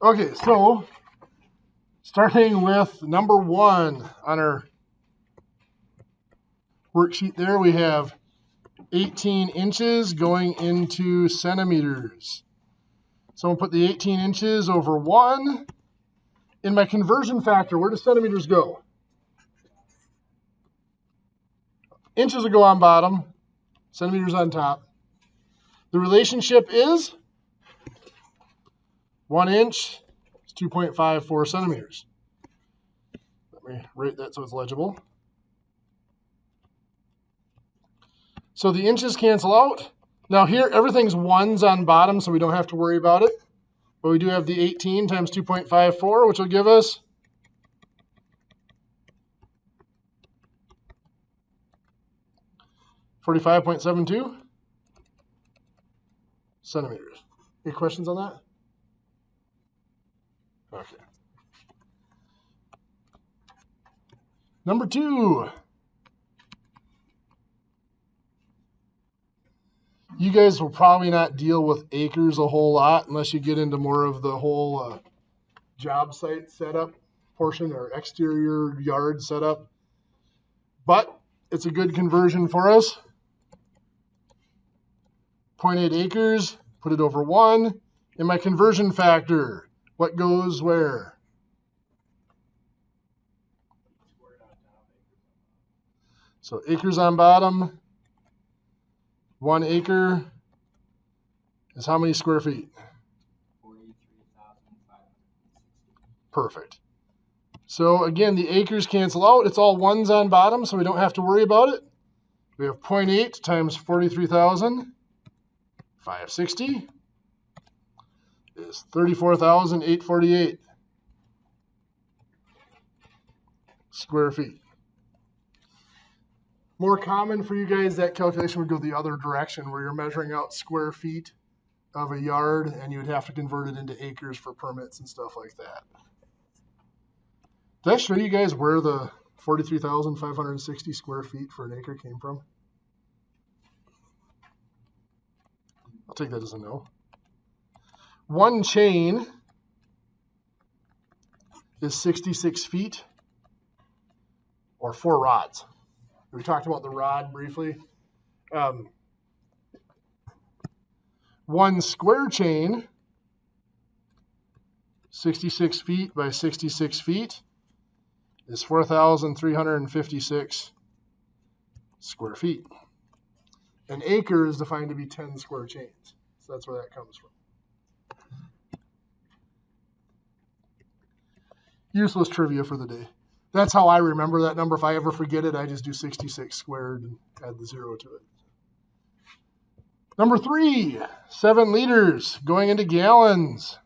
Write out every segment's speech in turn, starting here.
Okay, so starting with number 1 on our worksheet there, we have 18 inches going into centimeters. So I'm going to put the 18 inches over 1. In my conversion factor, where do centimeters go? Inches will go on bottom, centimeters on top. The relationship is 1 inch is 2.54 centimeters. Let me write that so it's legible. So the inches cancel out. Now here, everything's ones on bottom, so we don't have to worry about it. But we do have the 18 times 2.54, which will give us 45.72 centimeters. Any questions on that? Okay. Number 2. You guys will probably not deal with acres a whole lot unless you get into more of the whole job site setup portion or exterior yard setup. But it's a good conversion for us. 0.8 acres, put it over 1. In my conversion factor, what goes where? So acres on bottom. 1 acre is how many square feet? 43,560. Perfect. So again, the acres cancel out. It's all ones on bottom, so we don't have to worry about it. We have 0.8 times 43,560 is 34,848 square feet. More common for you guys, that calculation would go the other direction where you're measuring out square feet of a yard and you would have to convert it into acres for permits and stuff like that. Did I show you guys where the 43,560 square feet for an acre came from? I'll take that as a no. 1 chain is 66 feet or 4 rods. We talked about the rod briefly. 1 square chain, 66 feet by 66 feet, is 4,356 square feet. An acre is defined to be 10 square chains. So that's where that comes from. Useless trivia for the day. That's how I remember that number. If I ever forget it, I just do 66 squared and add the 0 to it. Number 3, 7 liters going into gallons.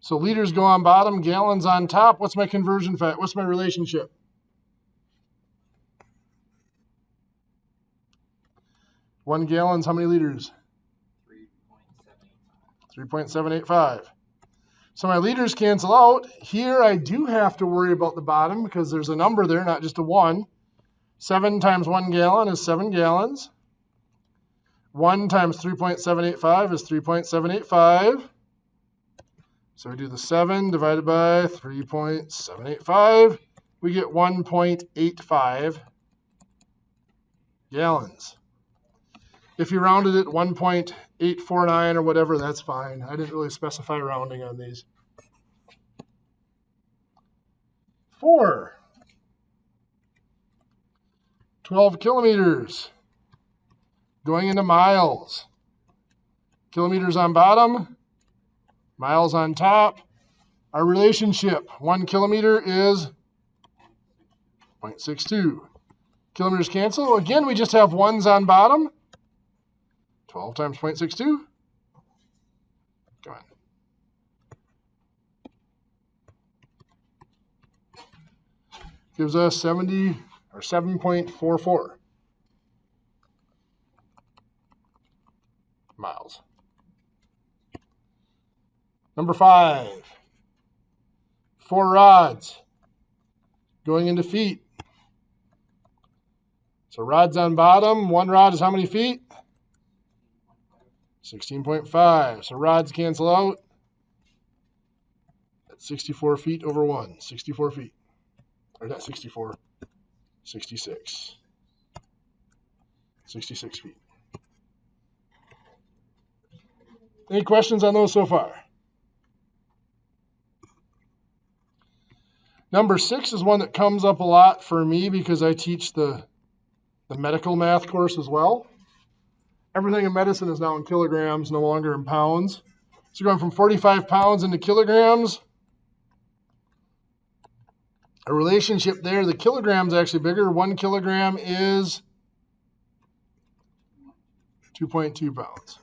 So liters go on bottom, gallons on top. What's my conversion factor? What's my relationship? One gallon's how many liters? 3.785. So my liters cancel out. Here I do have to worry about the bottom because there's a number there, not just a 1. 7 times 1 gallon is 7 gallons. 1 times 3.785 is 3.785. So we do the 7 divided by 3.785. We get 1.85 gallons. If you rounded it 1.849 or whatever, that's fine. I didn't really specify rounding on these. 4. 12 kilometers going into miles. Kilometers on bottom, miles on top. Our relationship, 1 kilometer is 0.62. Kilometers cancel. Again, we just have ones on bottom. 12 times 0.62. Come on. Gives us 70 or 7.44 miles. Number 5. 4 rods going into feet. So rods on bottom. 1 rod is how many feet? 16.5. So rods cancel out. That's 64 feet over 1. 64 feet. Or not 64. 66. 66 feet. Any questions on those so far? Number 6 is one that comes up a lot for me because I teach the medical math course as well. Everything in medicine is now in kilograms, no longer in pounds. So going from 45 pounds into kilograms, a relationship there. The kilogram's actually bigger. 1 kilogram is 2.2 pounds.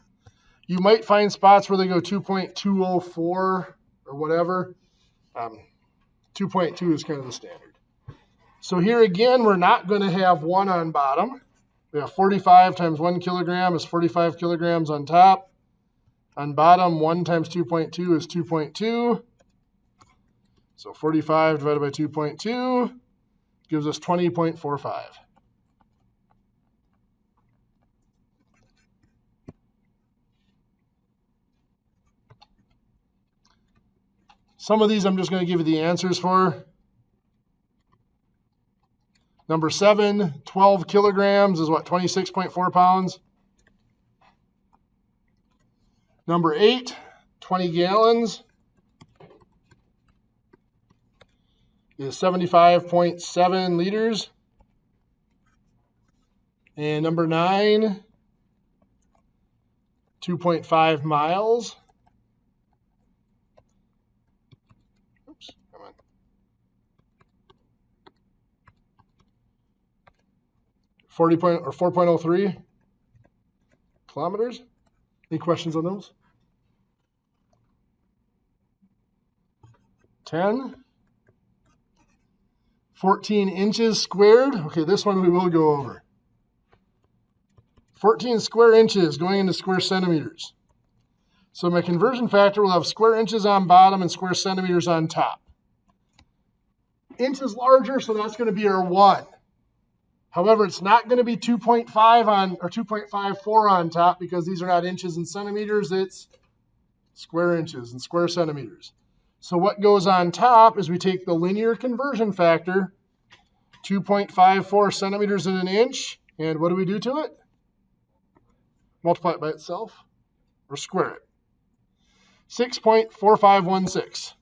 You might find spots where they go 2.204 or whatever. 2.2 is kind of the standard. So here again, we're not going to have 1 on bottom. We have 45 times 1 kilogram is 45 kilograms on top. On bottom, 1 times 2.2 is 2.2. So 45 divided by 2.2 gives us 20.45. Some of these I'm just going to give you the answers for. Number 7, 12 kilograms is what, 26.4 pounds? Number 8, 20 gallons is 75.7 liters. And number 9, 2.5 miles. Oops, come on. 4.03 kilometers. Any questions on those? 10. 14 inches squared. Okay, this one we will go over. 14 square inches going into square centimeters. So my conversion factor will have square inches on bottom and square centimeters on top. Inch is larger, so that's going to be our 1. However, it's not going to be 2.5 on or 2.54 on top because these are not inches and centimeters. It's square inches and square centimeters. So what goes on top is we take the linear conversion factor, 2.54 centimeters in an inch, and what do we do to it? Multiply it by itself or square it. 6.4516.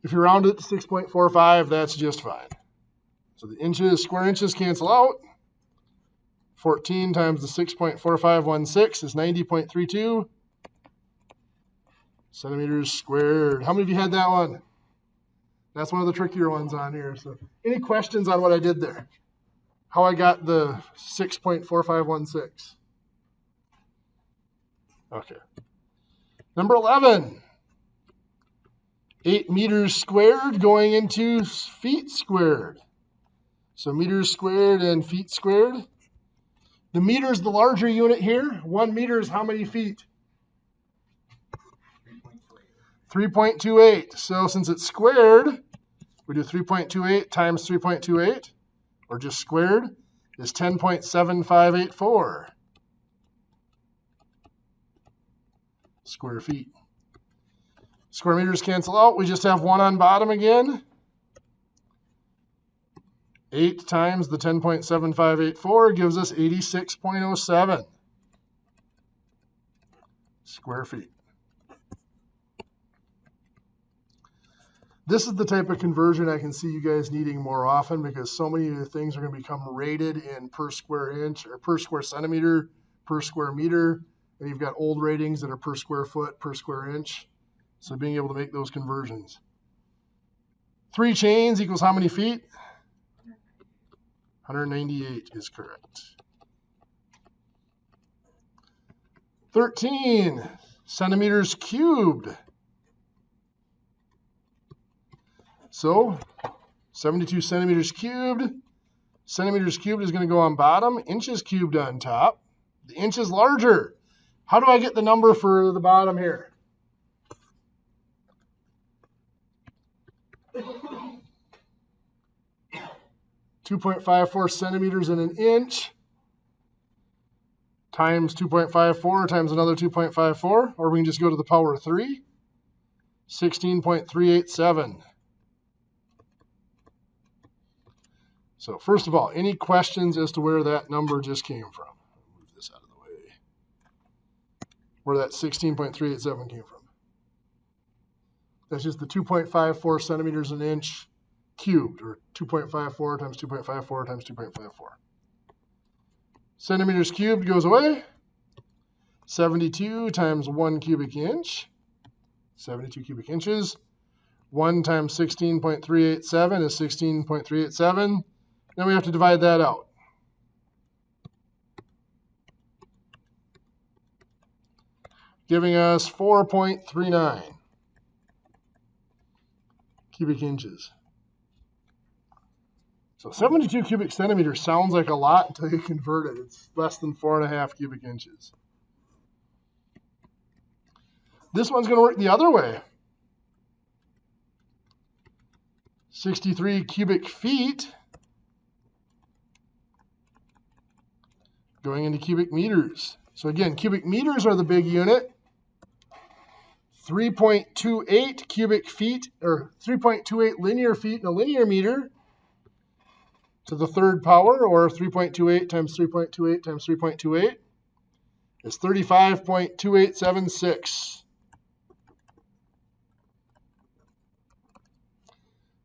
If you round it to 6.45, that's just fine. So the inches, square inches cancel out. 14 times the 6.4516 is 90.32 centimeters squared. How many of you had that one? That's one of the trickier ones on here. So any questions on what I did there? How I got the 6.4516? Okay. Number 11. 8 meters squared going into feet squared. So meters squared and feet squared. The meter is the larger unit here. 1 meter is how many feet? 3.28. So since it's squared, we do 3.28 times 3.28, or just squared, is 10.7584 square feet. Square meters cancel out. We just have 1 on bottom again. 8 times the 10.7584 gives us 86.07 square feet. This is the type of conversion I can see you guys needing more often because so many of the things are going to become rated in per square inch or per square centimeter, per square meter. And you've got old ratings that are per square foot, per square inch. So being able to make those conversions. 3 chains equals how many feet? 198 is correct. 13 centimeters cubed. So 72 centimeters cubed. Centimeters cubed is going to go on bottom. Inches cubed on top. The inch is larger. How do I get the number for the bottom here? 2.54 centimeters in an inch. times 2.54 times another 2.54, or we can just go to the power of 3, 16.387. So first of all, any questions as to where that number just came from? Move this out of the way. Where that 16.387 came from. That's just the 2.54 centimeters an inch cubed, or 2.54 times 2.54 times 2.54. Centimeters cubed goes away. 72 times 1 cubic inch, 72 cubic inches. 1 times 16.387 is 16.387. Then we have to divide that out. Giving us 4.39 cubic inches. So 72 cubic centimeters sounds like a lot until you convert it. It's less than 4.5 cubic inches. This one's going to work the other way. 63 cubic feet going into cubic meters. So again, cubic meters are the big unit. 3.28 cubic feet, or 3.28 linear feet in a linear meter to the third power, or 3.28 times 3.28 times 3.28 is 35.2876.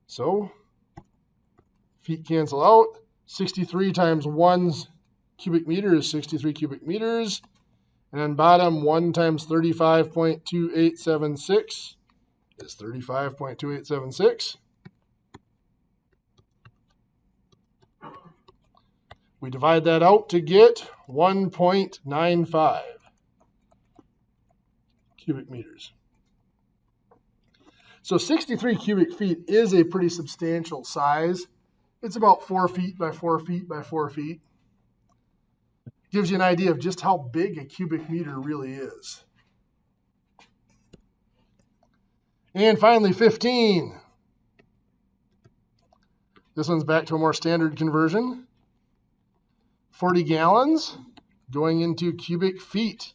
So feet cancel out. 63 times 1's cubic meter is 63 cubic meters. And then bottom, 1 times 35.2876 is 35.2876. We divide that out to get 1.95 cubic meters. So 63 cubic feet is a pretty substantial size. It's about 4 feet by 4 feet by 4 feet. Gives you an idea of just how big a cubic meter really is. And finally, 15. This one's back to a more standard conversion. 40 gallons going into cubic feet.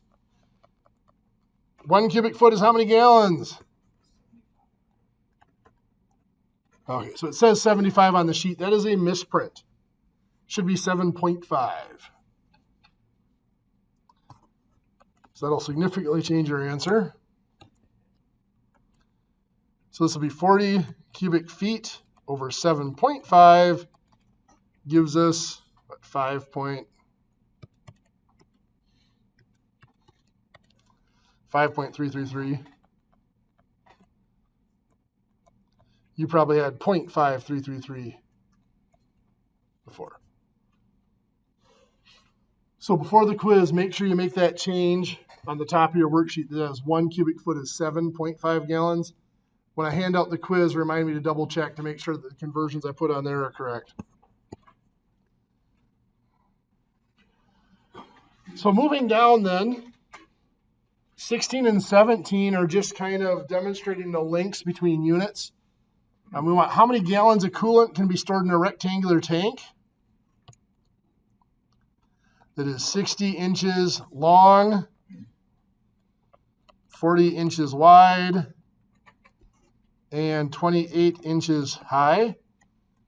1 cubic foot is how many gallons? Okay, so it says 75 on the sheet. That is a misprint. Should be 7.5. So that'll significantly change your answer. So this will be 40 cubic feet over 7.5 gives us what, 5.333. You probably had 0.5333 before. So before the quiz, make sure you make that change on the top of your worksheet that says 1 cubic foot is 7.5 gallons. When I hand out the quiz, remind me to double check to make sure that the conversions I put on there are correct. So moving down then, 16 and 17 are just kind of demonstrating the links between units. And we want how many gallons of coolant can be stored in a rectangular tank that is 60 inches long, 40 inches wide, and 28 inches high.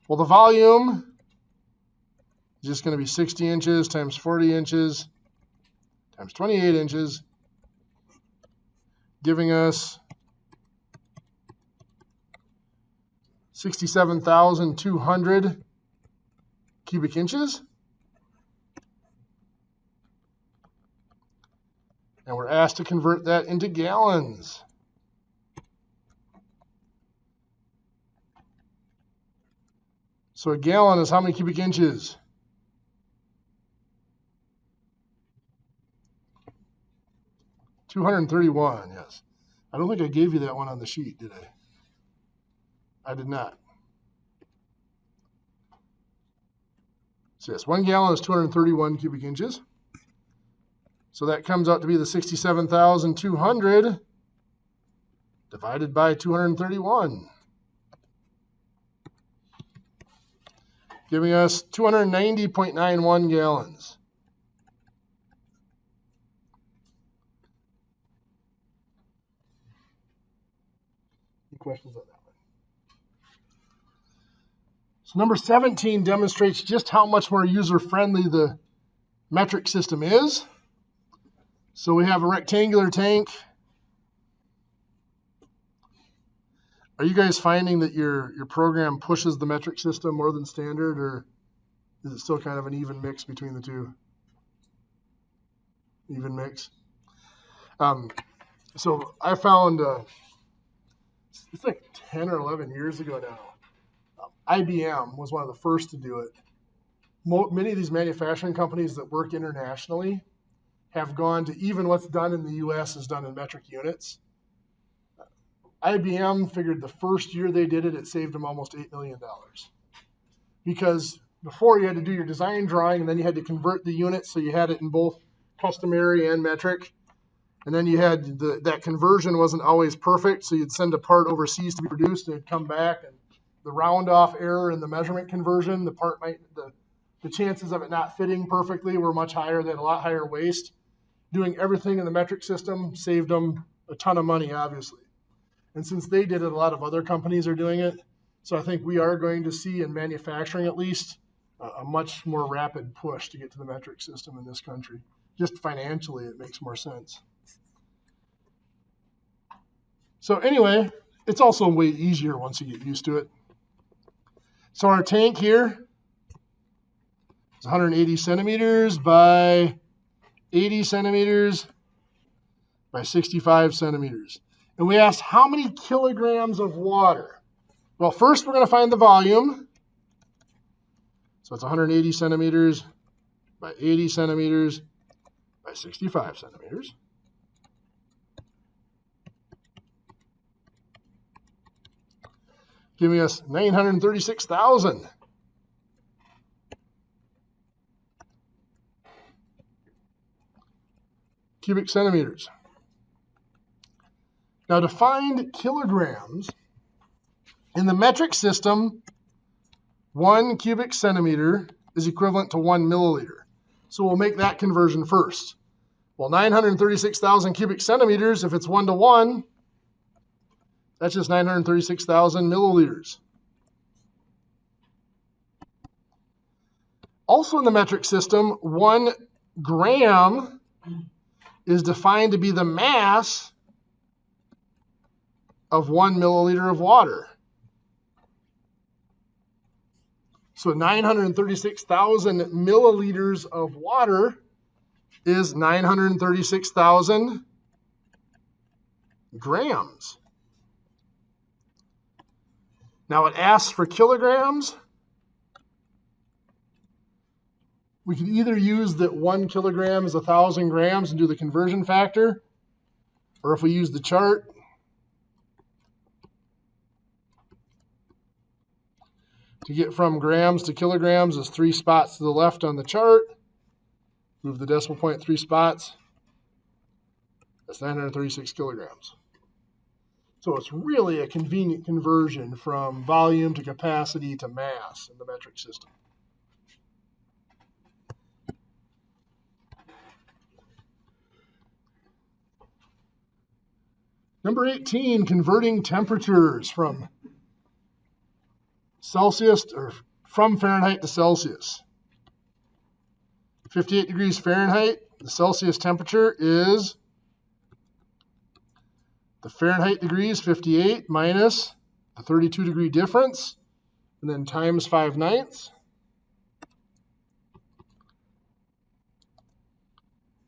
Well, the volume is just going to be 60 inches times 40 inches times 28 inches, giving us 67,200 cubic inches. And we're asked to convert that into gallons. So a gallon is how many cubic inches? $231, yes. I don't think I gave you that one on the sheet, did I? I did not. So yes, 1 gallon is 231 cubic inches. So that comes out to be the 67,200 divided by 231, giving us 290.91 gallons. questions on that one? So number 17 demonstrates just how much more user-friendly the metric system is. So we have a rectangular tank. Are you guys finding that your program pushes the metric system more than standard, or is it still kind of an even mix between the two? Even mix. So I found, it's like 10 or 11 years ago now, IBM was one of the first to do it. Many of these manufacturing companies that work internationally have gone to even what's done in the US is done in metric units. IBM figured the first year they did it, it saved them almost $8 million. Because before you had to do your design drawing and then you had to convert the units, so you had it in both customary and metric. And then you had that conversion wasn't always perfect, so you'd send a part overseas to be produced and it'd come back, and the round off error in the measurement conversion, the chances of it not fitting perfectly were much higher. They had a lot higher waste. Doing everything in the metric system saved them a ton of money, obviously. And since they did it, a lot of other companies are doing it. So I think we are going to see, in manufacturing at least, a much more rapid push to get to the metric system in this country. Just financially, it makes more sense. So anyway, it's also way easier once you get used to it. So our tank here is 180 centimeters by 80 centimeters by 65 centimeters. And we asked how many kilograms of water. Well, first we're going to find the volume. So it's 180 centimeters by 80 centimeters by 65 centimeters. Giving us 936,000. Cubic centimeters. Now to find kilograms, in the metric system, 1 cubic centimeter is equivalent to 1 milliliter. So we'll make that conversion first. Well, 936,000 cubic centimeters, if it's 1 to 1, that's just 936,000 milliliters. Also in the metric system, 1 gram is defined to be the mass of 1 milliliter of water. So 936,000 milliliters of water is 936,000 grams. Now it asks for kilograms. We could either use that 1 kilogram is 1,000 grams and do the conversion factor, or if we use the chart, to get from grams to kilograms is 3 spots to the left on the chart. Move the decimal point 3 spots. That's 936 kilograms. So it's really a convenient conversion from volume to capacity to mass in the metric system. Number 18, converting temperatures from Celsius or from Fahrenheit to Celsius. 58 degrees Fahrenheit, the Celsius temperature is the Fahrenheit degrees, 58, minus the 32 degree difference, and then times 5/9.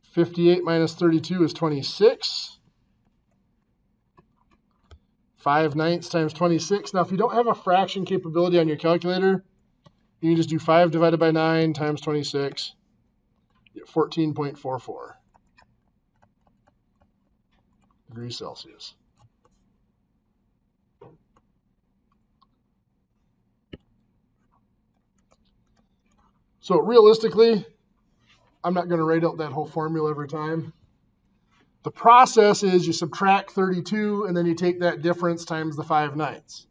58 minus 32 is 26. 5/9 times 26. Now, if you don't have a fraction capability on your calculator, you can just do 5 divided by 9 times 26. You get 14.44 degrees Celsius. So realistically, I'm not going to write out that whole formula every time. The process is you subtract 32 and then you take that difference times the 5/9.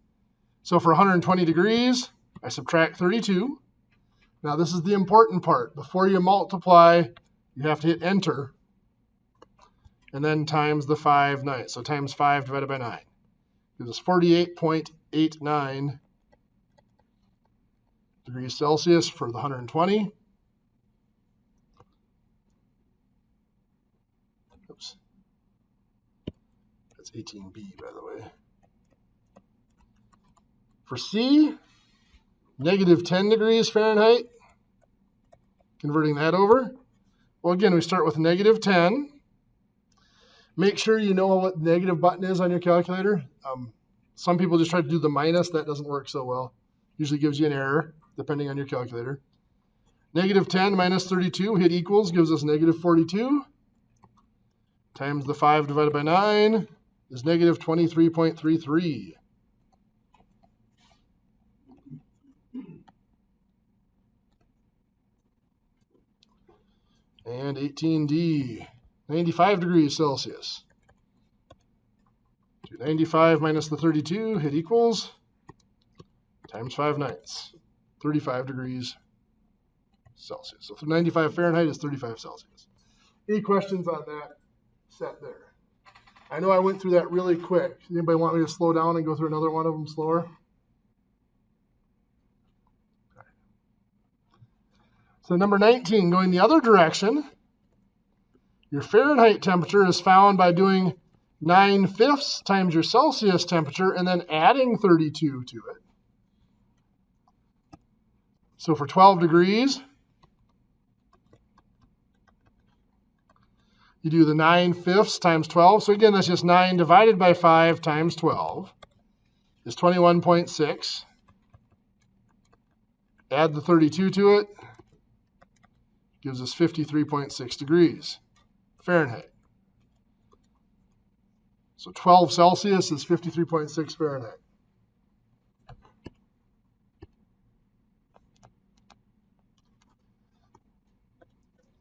So for 120 degrees, I subtract 32. Now this is the important part. Before you multiply, you have to hit enter and then times the 5/9. So times 5 divided by 9. Gives us 48.89 degrees Celsius for the 120. Oops. That's 18B, by the way. For C, negative 10 degrees Fahrenheit. Converting that over. Well, again, we start with negative 10. Make sure you know what the negative button is on your calculator. Some people just try to do the minus. That doesn't work so well. Usually gives you an error, depending on your calculator. Negative 10 minus 32, hit equals, gives us negative 42. Times the 5 divided by 9 is negative 23.33. And 18D, 95 degrees Celsius. 95 minus the 32, hit equals, times 5/9, 35 degrees Celsius. So 95 Fahrenheit is 35 Celsius. Any questions on that set there? I know I went through that really quick. Anybody want me to slow down and go through another one of them slower? So number 19, going the other direction, your Fahrenheit temperature is found by doing 9/5 times your Celsius temperature and then adding 32 to it. So for 12 degrees, you do the 9/5 times 12. So again, that's just 9 divided by 5 times 12 is 21.6. Add the 32 to it. Gives us 53.6 degrees Fahrenheit. So 12 Celsius is 53.6 Fahrenheit.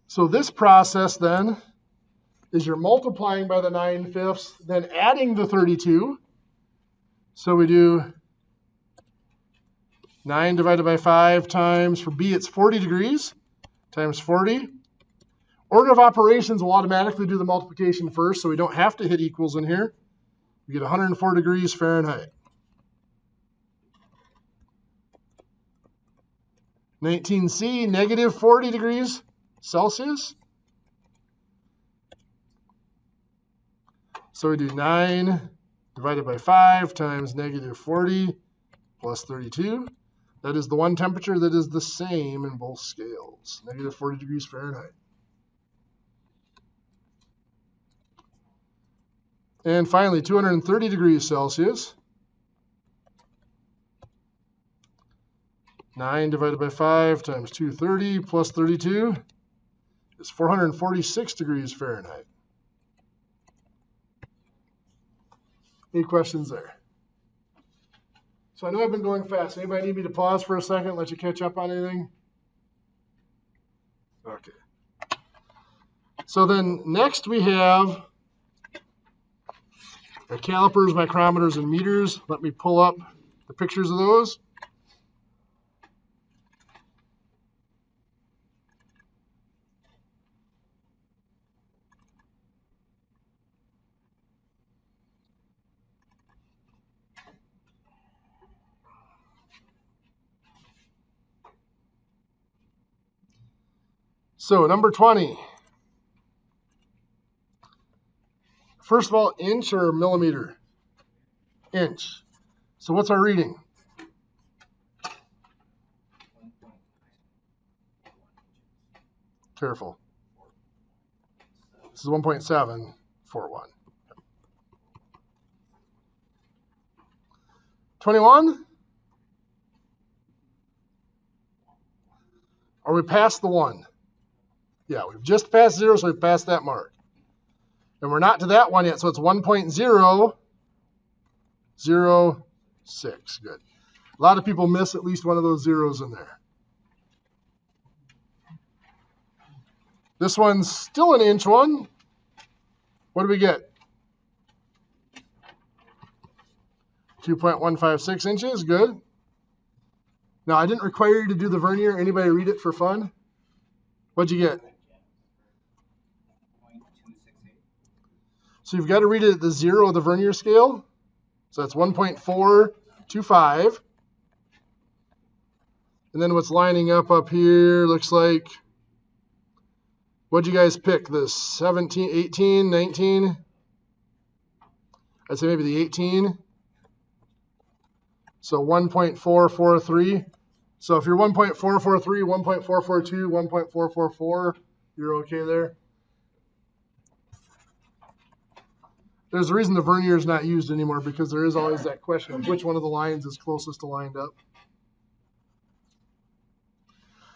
So this process then is you're multiplying by the 9/5, then adding the 32. So we do 9 divided by 5 times, for B it's 40 degrees, times 40. Order of operations will automatically do the multiplication first, so we don't have to hit equals in here. We get 104 degrees Fahrenheit. 19C, negative 40 degrees Celsius. So we do 9 divided by 5 times negative 40 plus 32. That is the one temperature that is the same in both scales, negative 40 degrees Fahrenheit. And finally, 230 degrees Celsius. 9 divided by 5 times 230 plus 32 is 446 degrees Fahrenheit. Any questions there? So I know I've been going fast. Anybody need me to pause for a second, let you catch up on anything? Okay. So then next we have our calipers, micrometers, and meters. Let me pull up the pictures of those. So number 20. First of all, inch or millimeter? Inch. So what's our reading? Careful. This is 1.741. 21? Are we past the 1? Yeah, we've just passed 0, so we've passed that mark. And we're not to that one yet, so it's 1.006. Good. A lot of people miss at least one of those zeros in there. This one's still an inch one. What do we get? 2.156 inches. Good. Now, I didn't require you to do the vernier. Anybody read it for fun? What'd you get? So you've got to read it at the 0 of the vernier scale. So that's 1.425. And then what's lining up here looks like, what'd you guys pick? The 17, 18, 19? I'd say maybe the 18. So 1.443. So if you're 1.443, 1.442, 1.444, you're okay there. There's a reason the vernier is not used anymore, because there is always that question of which one of the lines is closest to lined up.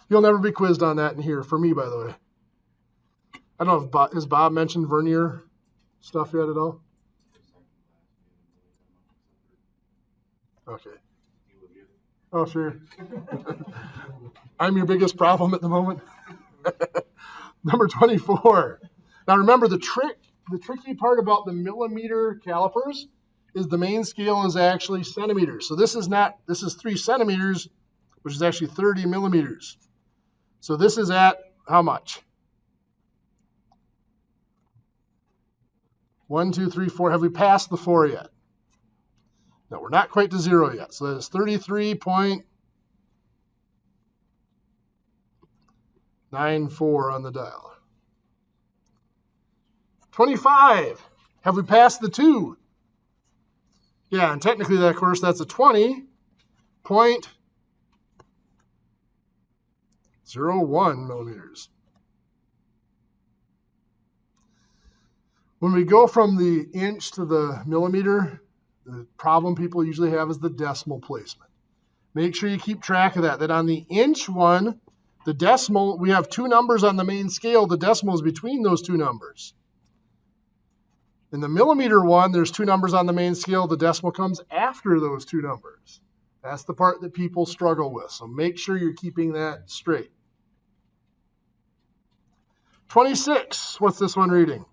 You'll never be quizzed on that in here, for me, by the way. I don't know if has Bob mentioned vernier stuff yet at all? Okay. Oh, sure. I'm your biggest problem at the moment. Number 24. Now remember, the tricky part about the millimeter calipers is the main scale is actually centimeters. So this is 3 centimeters, which is actually 30 millimeters. So this is at how much? 1, 2, 3, 4. Have we passed the 4 yet? No, we're not quite to 0 yet. So that is 33.94 on the dial. 25. Have we passed the 2? Yeah, and technically, that, of course, that's a 20.01 millimeters. When we go from the inch to the millimeter, the problem people usually have is the decimal placement. Make sure you keep track of that on the inch one, the decimal, we have 2 numbers on the main scale. The decimal is between those 2 numbers. In the millimeter one, there's 2 numbers on the main scale. The decimal comes after those 2 numbers. That's the part that people struggle with. So make sure you're keeping that straight. 26. What's this one reading?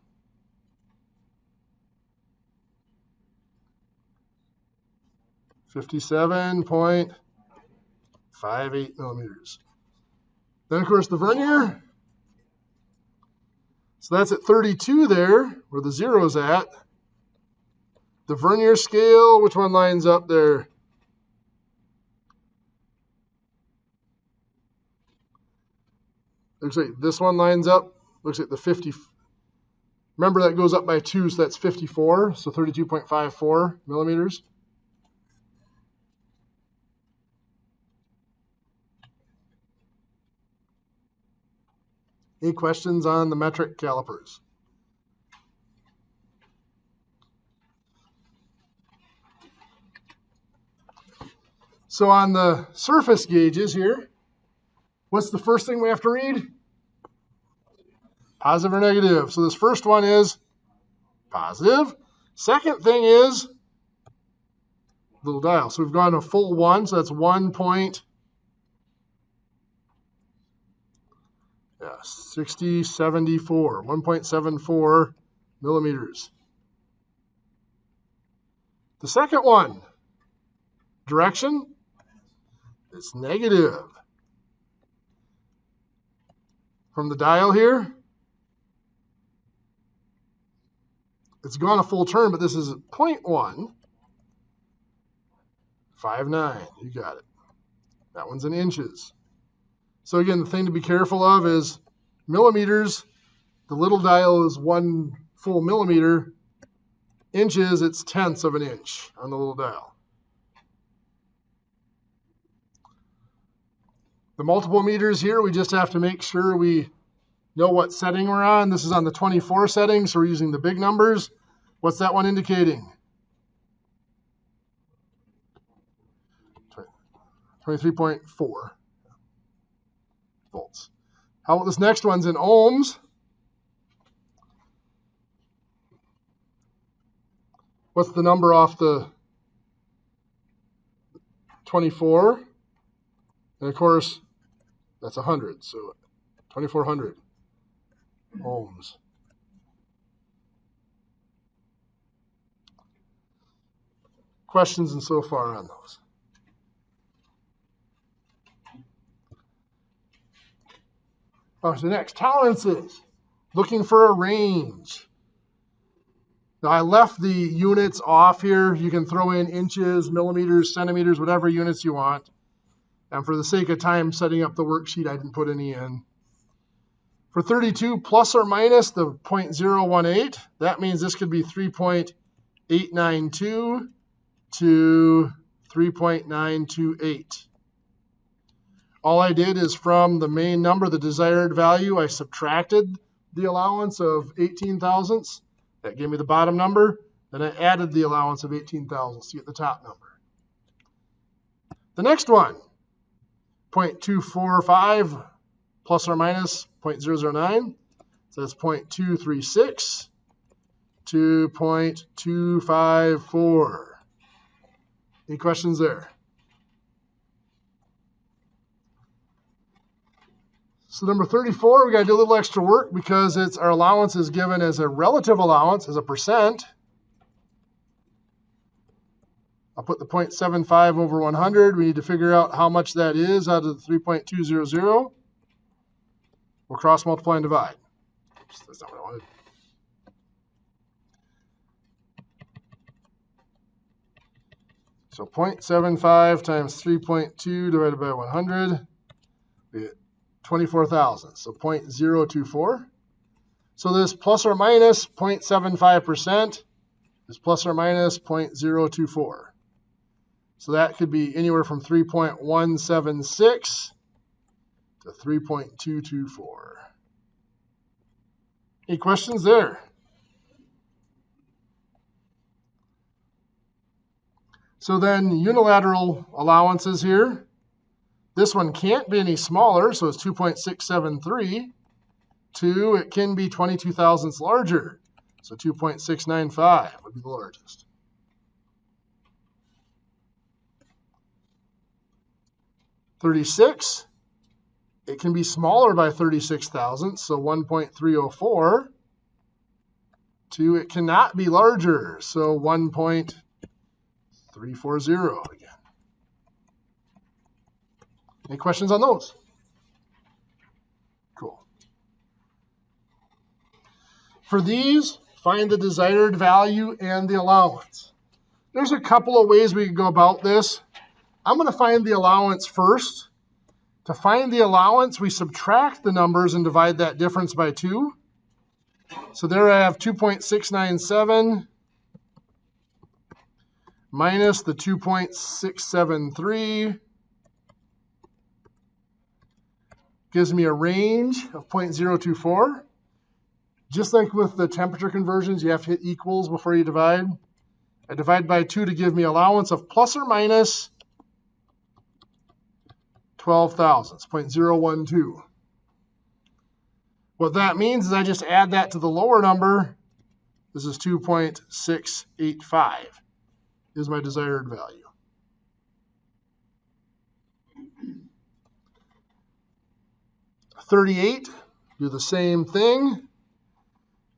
57.58 millimeters. Then, of course, the vernier. So that's at 32 there, where the 0's at. The vernier scale, which one lines up there? Looks like this one lines up. Looks like the 50. Remember, that goes up by 2, so that's 54. So 32.54 millimeters. Any questions on the metric calipers? So on the surface gauges here, what's the first thing we have to read? Positive or negative. So this first one is positive. Second thing is little dial. So we've gone to full 1, so that's 1.74 millimeters. The second one, direction, it's negative. From the dial here, it's gone a full turn, but this is 0.159. You got it. That one's in inches. So again, the thing to be careful of is millimeters. The little dial is 1 full millimeter. Inches, it's tenths of an inch on the little dial. The multiple meters here, we just have to make sure we know what setting we're on. This is on the 24 setting, so we're using the big numbers. What's that one indicating? 23.4 volts. How about this next one's in ohms? What's the number off the 24? And of course, that's 100, so 2,400 ohms. Questions and so far on those? So next, tolerances. Looking for a range. Now I left the units off here. You can throw in inches, millimeters, centimeters, whatever units you want. And for the sake of time setting up the worksheet, I didn't put any in. For 32, plus or minus the 0.018, that means this could be 3.892 to 3.928. All I did is from the main number, the desired value, I subtracted the allowance of 18 thousandths. That gave me the bottom number. Then I added the allowance of 18 thousandths to get the top number. The next one, 0.245 plus or minus 0.009. So that's 0.236 to 0.254. Any questions there? So number 34, we got to do a little extra work because our allowance is given as a relative allowance, as a percent. I'll put the 0.75 over 100. We need to figure out how much that is out of the 3.200. We'll cross multiply and divide. Oops, that's not what I wanted. So 0.75 times 3.2 divided by 100. We get 24 thousandths, so 0.024. So this plus or minus 0.75% is plus or minus 0.024. So that could be anywhere from 3.176 to 3.224. Any questions there? So then unilateral allowances here. This one can't be any smaller, so it's 2.673. 2, it can be 22 thousandths larger, so 2.695 would be the largest. $36, it can be smaller by 36 thousandths, so 1.304. 2, it cannot be larger, so 1.340 again. Any questions on those? Cool. For these, find the desired value and the allowance. There's a couple of ways we can go about this. I'm going to find the allowance first. To find the allowance, we subtract the numbers and divide that difference by 2. So there I have 2.697 minus the 2.673. Gives me a range of 0.024. Just like with the temperature conversions, you have to hit equals before you divide. I divide by 2 to give me allowance of plus or minus 12 thousandths, 0.012. What that means is I just add that to the lower number. This is 2.685 is my desired value. $38, do the same thing.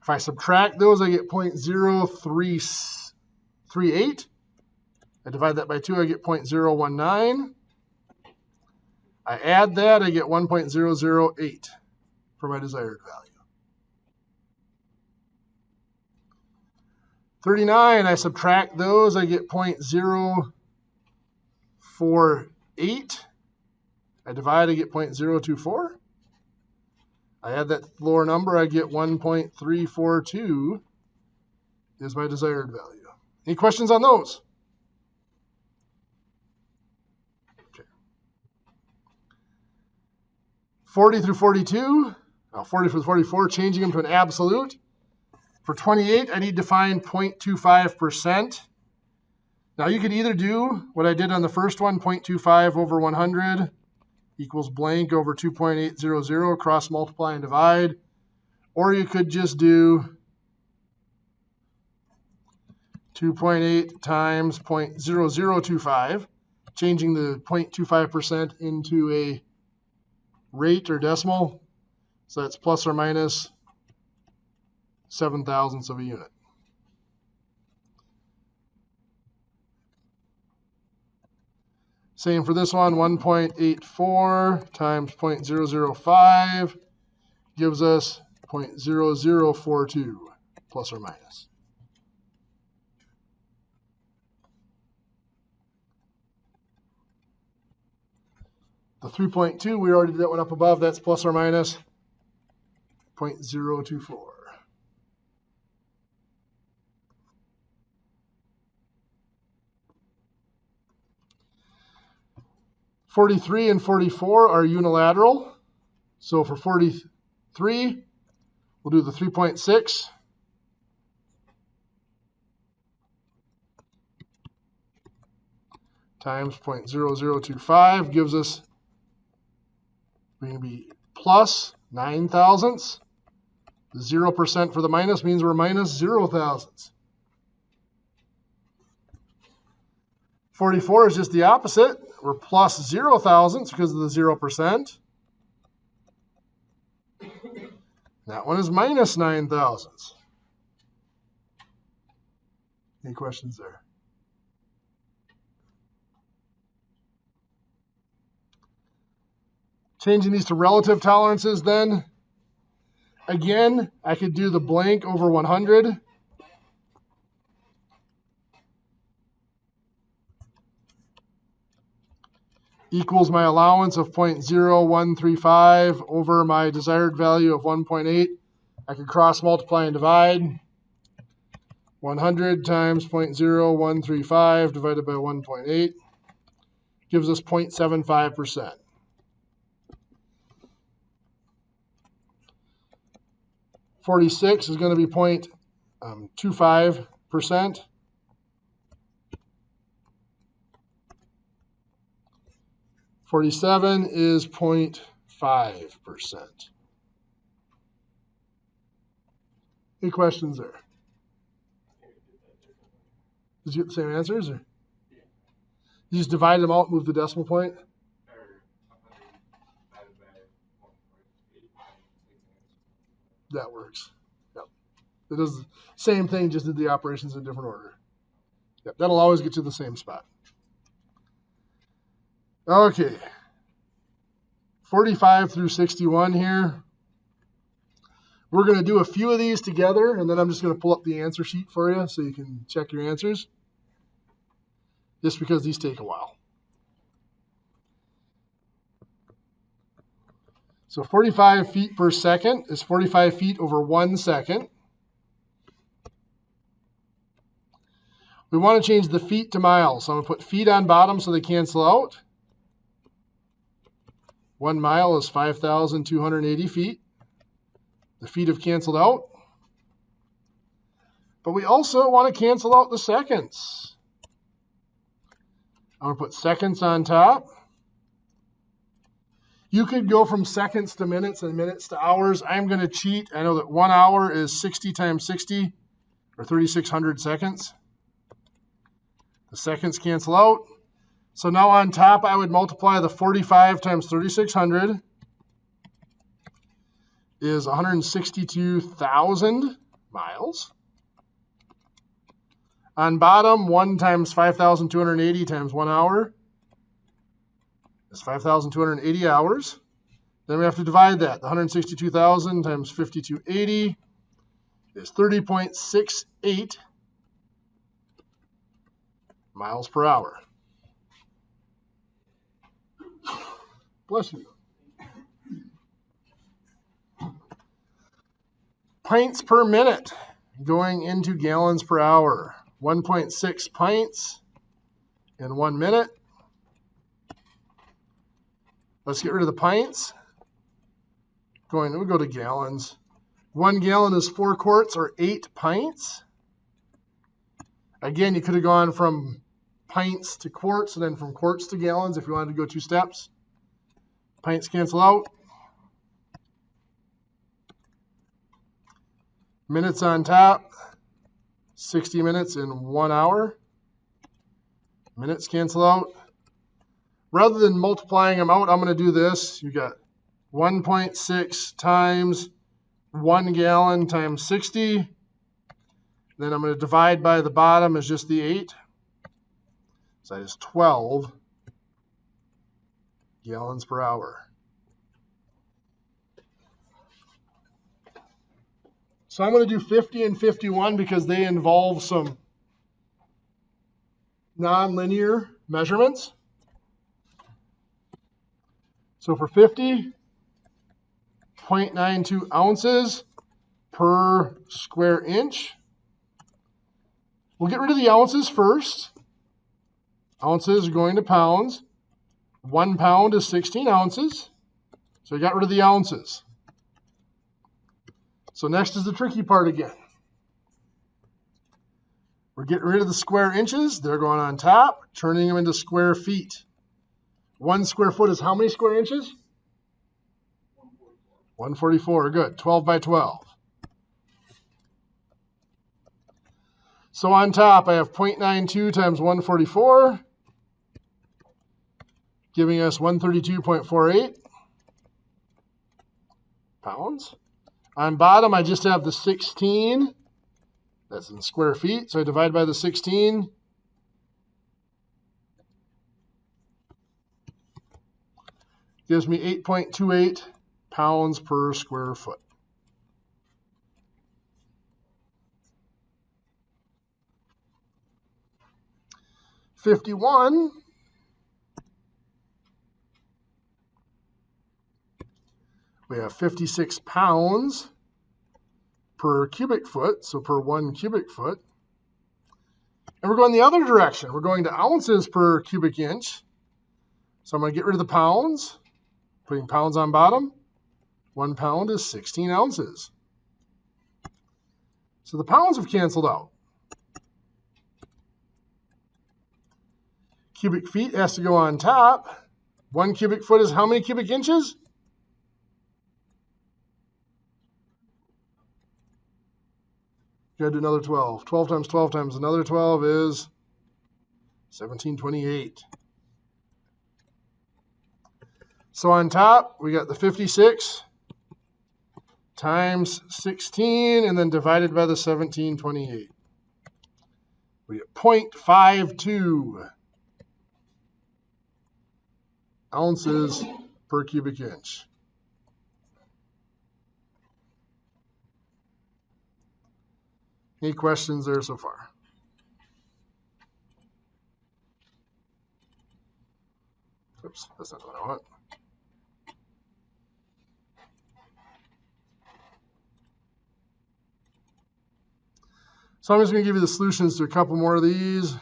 If I subtract those, I get 0.038. I divide that by 2, I get 0.019. I add that, I get 1.008 for my desired value. 39, I subtract those, I get 0.048. I divide, I get 0.024. I add that lower number, I get 1.342 is my desired value. Any questions on those? Okay. 40 through 42, 40 through 44, changing them to an absolute. For 28, I need to find 0.25%. Now you could either do what I did on the first one, 0.25 over 100 equals blank over 2.800, cross multiply and divide. Or you could just do 2.8 times 0.0025, changing the 0.25% into a rate or decimal. So that's plus or minus 7 thousandths of a unit. Same for this one, 1.84 times 0.005 gives us 0.0042 plus or minus. The 3.2, we already did that one up above. That's plus or minus 0.024. 43 and 44 are unilateral. So for 43, we'll do the 3.6 times 0.0025 gives us, we're going to be plus 9 thousandths. The 0% for the minus means we're minus 0 thousandths. 44 is just the opposite. We're plus 0 thousandths because of the 0%. That one is minus 9 thousandths. Any questions there? Changing these to relative tolerances then. Again, I could do the blank over 100. Equals my allowance of 0.0135 over my desired value of 1.8. I could cross multiply and divide. 100 times 0.0135 divided by 1.8 gives us 0.75%. $46 is going to be 0.25%. $47 is 0.5%. Any questions there? Did you get the same answers? Or? You just divide them out, move the decimal point? That works. Yep. It does the same thing, just did the operations in different order. Yep. That'll always get you the same spot. Okay. 45 through 61 here. We're going to do a few of these together, and then I'm just going to pull up the answer sheet for you so you can check your answers. Just because these take a while. So 45 feet per second is 45 feet over 1 second. We want to change the feet to miles. So I'm going to put feet on bottom so they cancel out. 1 mile is 5,280 feet. The feet have canceled out. But we also want to cancel out the seconds. I'm going to put seconds on top. You could go from seconds to minutes and minutes to hours. I'm going to cheat. I know that 1 hour is 60 times 60, or 3,600 seconds. The seconds cancel out. So now on top, I would multiply the 45 times 3,600 is 162,000 miles. On bottom, 1 times 5,280 times 1 hour is 5,280 hours. Then we have to divide that. The 162,000 times 5,280 is 30.68 miles per hour. Bless you. Pints per minute going into gallons per hour. 1.6 pints in 1 minute. Let's get rid of the pints. We'll go to gallons. 1 gallon is 4 quarts or 8 pints. Again, you could have gone from pints to quarts and then from quarts to gallons if you wanted to go 2 steps. Pints cancel out. Minutes on top. 60 minutes in 1 hour. Minutes cancel out. Rather than multiplying them out, I'm going to do this. You got 1.6 times 1 gallon times 60. Then I'm going to divide by the bottom is just the 8. So that is 12 gallons per hour. So I'm going to do 50 and 51 because they involve some nonlinear measurements. So for 50, 0.92 ounces per square inch. We'll get rid of the ounces first. Ounces are going to pounds. 1 pound is 16 ounces. So we got rid of the ounces. So next is the tricky part again. We're getting rid of the square inches. They're going on top, turning them into square feet. 1 square foot is how many square inches? 144. Good. 12 by 12. So on top, I have 0.92 times 144, giving us 132.48 pounds. On bottom, I just have the 16. That's in square feet, so I divide by the 16. Gives me 8.28 pounds per square foot. $51. We have 56 pounds per cubic foot, so per 1 cubic foot. And we're going the other direction. We're going to ounces per cubic inch. So I'm going to get rid of the pounds, putting pounds on bottom. 1 pound is 16 ounces. So the pounds have canceled out. Cubic feet has to go on top. 1 cubic foot is how many cubic inches? You got to do another 12. 12 times 12 times another 12 is 1728. So on top, we got the 56 times 16 and then divided by the 1728. We get 0.52 ounces per cubic inch. Any questions there so far? Oops, that's not what I want. So I'm just going to give you the solutions to a couple more of these.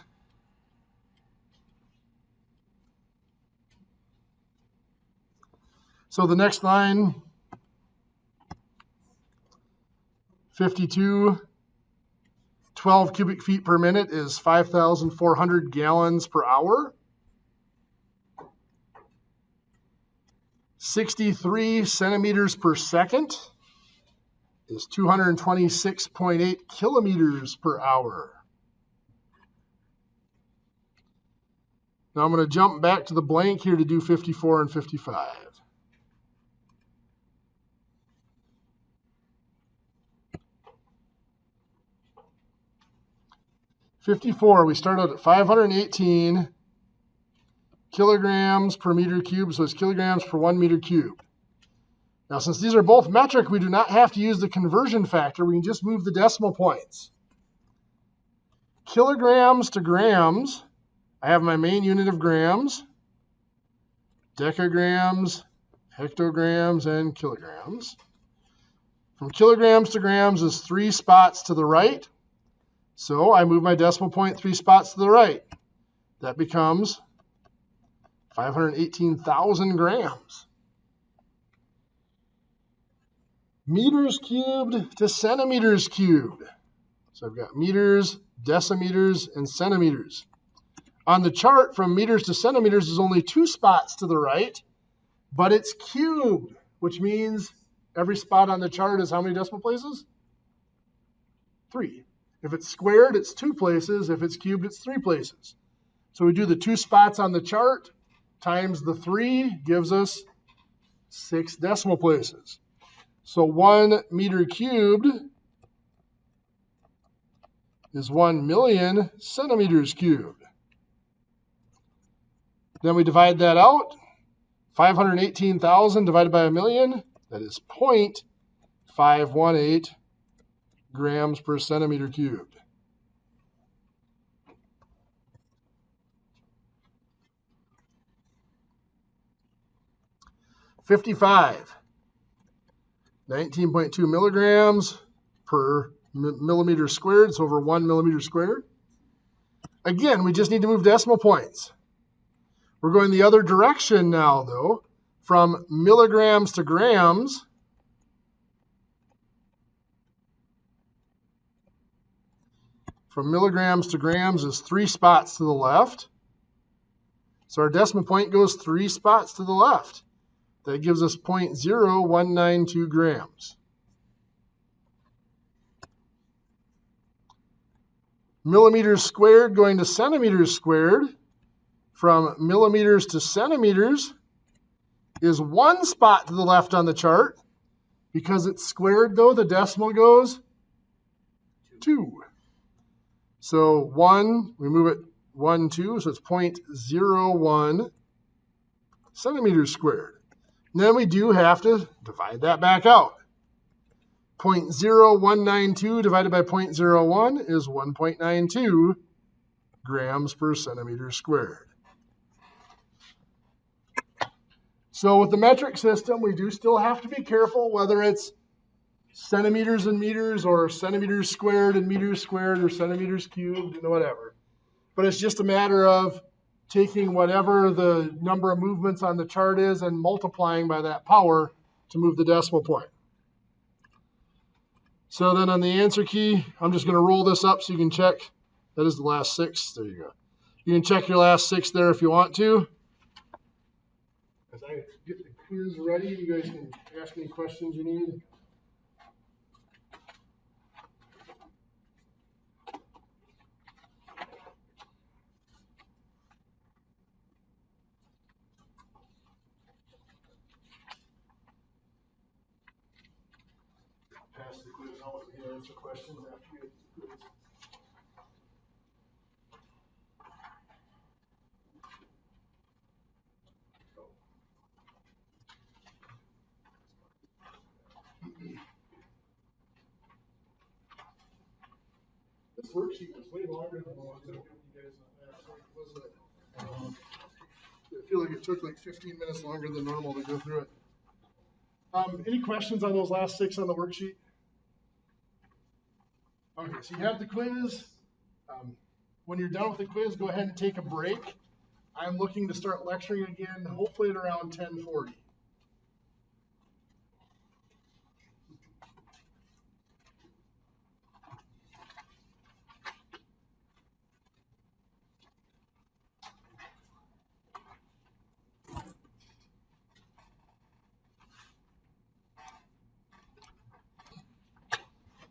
So the next line, 52, 12 cubic feet per minute is 5,400 gallons per hour. 63 centimeters per second is 226.8 kilometers per hour. Now I'm going to jump back to the blank here to do 54 and 55. We start out at 518 kilograms per meter cubed, so it's kilograms per 1 meter cubed. Now, since these are both metric, we do not have to use the conversion factor. We can just move the decimal points. Kilograms to grams, I have my main unit of grams, decagrams, hectograms, and kilograms. From kilograms to grams is 3 spots to the right. So I move my decimal point 3 spots to the right. That becomes 518,000 grams. Meters cubed to centimeters cubed. So I've got meters, decimeters, and centimeters. On the chart, from meters to centimeters is only 2 spots to the right, but it's cubed, which means every spot on the chart is how many decimal places? 3. If it's squared, it's 2 places. If it's cubed, it's 3 places. So we do the 2 spots on the chart times the 3 gives us 6 decimal places. So 1 meter cubed is 1 million centimeters cubed. Then we divide that out. 518,000 divided by a million, that is 0.518 grams per centimeter cubed. 55. 19.2 milligrams per millimeter squared, so over 1 millimeter squared. Again, we just need to move decimal points. We're going the other direction now, though, from milligrams to grams. From milligrams to grams is 3 spots to the left. So our decimal point goes 3 spots to the left. That gives us 0.0192 grams. Millimeters squared going to centimeters squared, from millimeters to centimeters, is 1 spot to the left on the chart. Because it's squared, though, the decimal goes 2. So 1, we move it 1, 2, so it's 0.01 centimeters squared. And then we do have to divide that back out. 0.0192 divided by 0.01 is 1.92 grams per centimeter squared. So with the metric system, we do still have to be careful whether it's centimeters and meters or centimeters squared and meters squared or centimeters cubed and whatever. But it's just a matter of taking whatever the number of movements on the chart is and multiplying by that power to move the decimal point. So then on the answer key, I'm just going to roll this up so you can check. That is the last 6. There you go. You can check your last 6 there if you want to. As I get the quiz ready, you guys can ask any questions you need. Pass the quiz out and answer questions after you get the quiz. This worksheet was way longer than the one that you guys wasn't it? I feel like it took like 15 minutes longer than normal to go through it. Any questions on those last 6 on the worksheet? Okay, so you have the quiz. When you're done with the quiz, go ahead and take a break. I'm looking to start lecturing again, hopefully at around 10:40.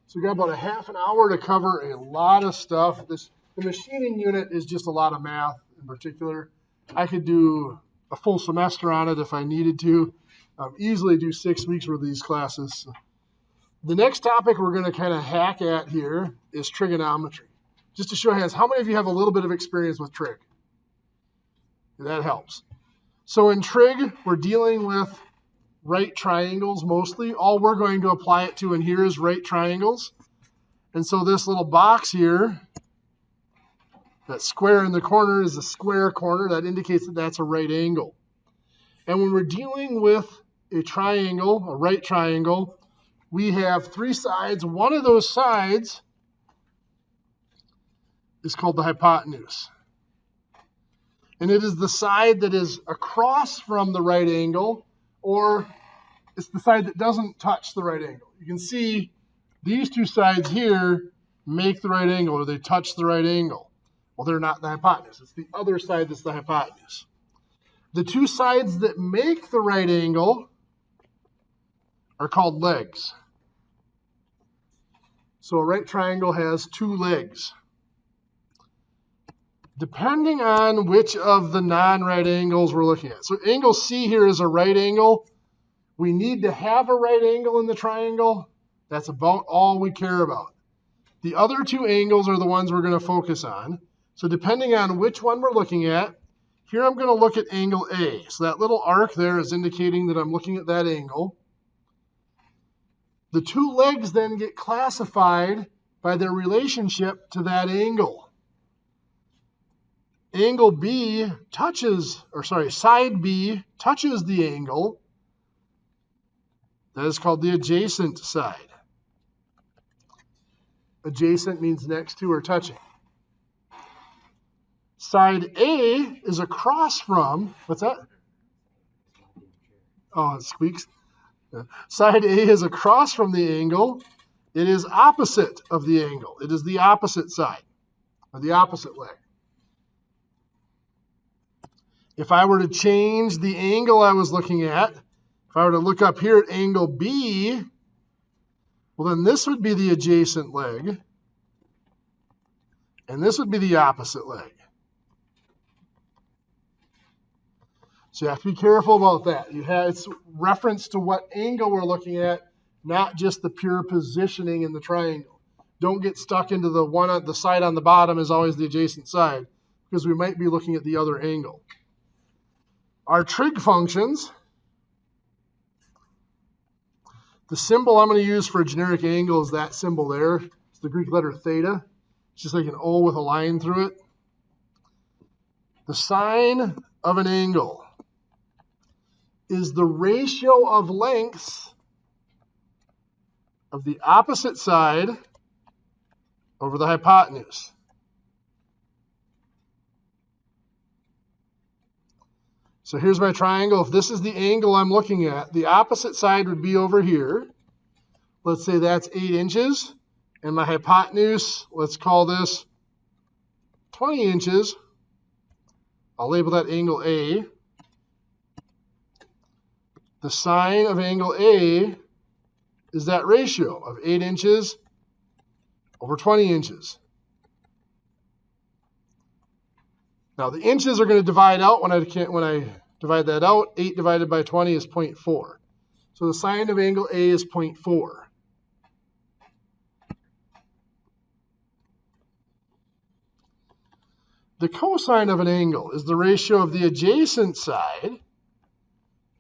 So we got about a half an hour to cover a lot of stuff. The machining unit is just a lot of math in particular. I could do a full semester on it if I needed to. Easily do 6 weeks worth of these classes. The next topic we're going to kind of hack at here is trigonometry. Just to show hands, how many of you have a little bit of experience with trig? That helps. So in trig, we're dealing with right triangles mostly. All we're going to apply it to in here is right triangles. And so this little box here, that square in the corner is a square corner. That indicates that that's a right angle. And when we're dealing with a triangle, a right triangle, we have 3 sides. One of those sides is called the hypotenuse. And it is the side that is across from the right angle, or it's the side that doesn't touch the right angle. You can see these 2 sides here make the right angle, or they touch the right angle. Well, they're not the hypotenuse. It's the other side that's the hypotenuse. The 2 sides that make the right angle are called legs. So a right triangle has 2 legs. Depending on which of the non-right angles we're looking at. So angle C here is a right angle. We need to have a right angle in the triangle. That's about all we care about. The other 2 angles are the ones we're going to focus on. So depending on which one we're looking at, here I'm going to look at angle A. So that little arc there is indicating that I'm looking at that angle. The 2 legs then get classified by their relationship to that angle. Angle B touches, or sorry, side B touches the angle That is called the adjacent side. Adjacent means next to or touching. Side A is across from, what's that? Oh, it squeaks. Side A is across from the angle. It is opposite of the angle. It is the opposite side, or the opposite leg. If I were to change the angle I was looking at, if I were to look up here at angle B, well, then this would be the adjacent leg, and this would be the opposite leg. So you have to be careful about that. It's reference to what angle we're looking at, not just the pure positioning in the triangle. Don't get stuck into the one on the side on the bottom is always the adjacent side, because we might be looking at the other angle. Our trig functions, the symbol I'm going to use for a generic angle is that symbol there. It's the Greek letter theta. It's just like an O with a line through it. The sine of an angle is the ratio of lengths of the opposite side over the hypotenuse. So here's my triangle. If this is the angle I'm looking at, the opposite side would be over here. Let's say that's 8 inches. And my hypotenuse, let's call this 20 inches. I'll label that angle A. The sine of angle A is that ratio of 8 inches over 20 inches. Now the inches are going to divide out when I divide that out. 8 divided by 20 is 0.4. So the sine of angle A is 0.4. The cosine of an angle is the ratio of the adjacent side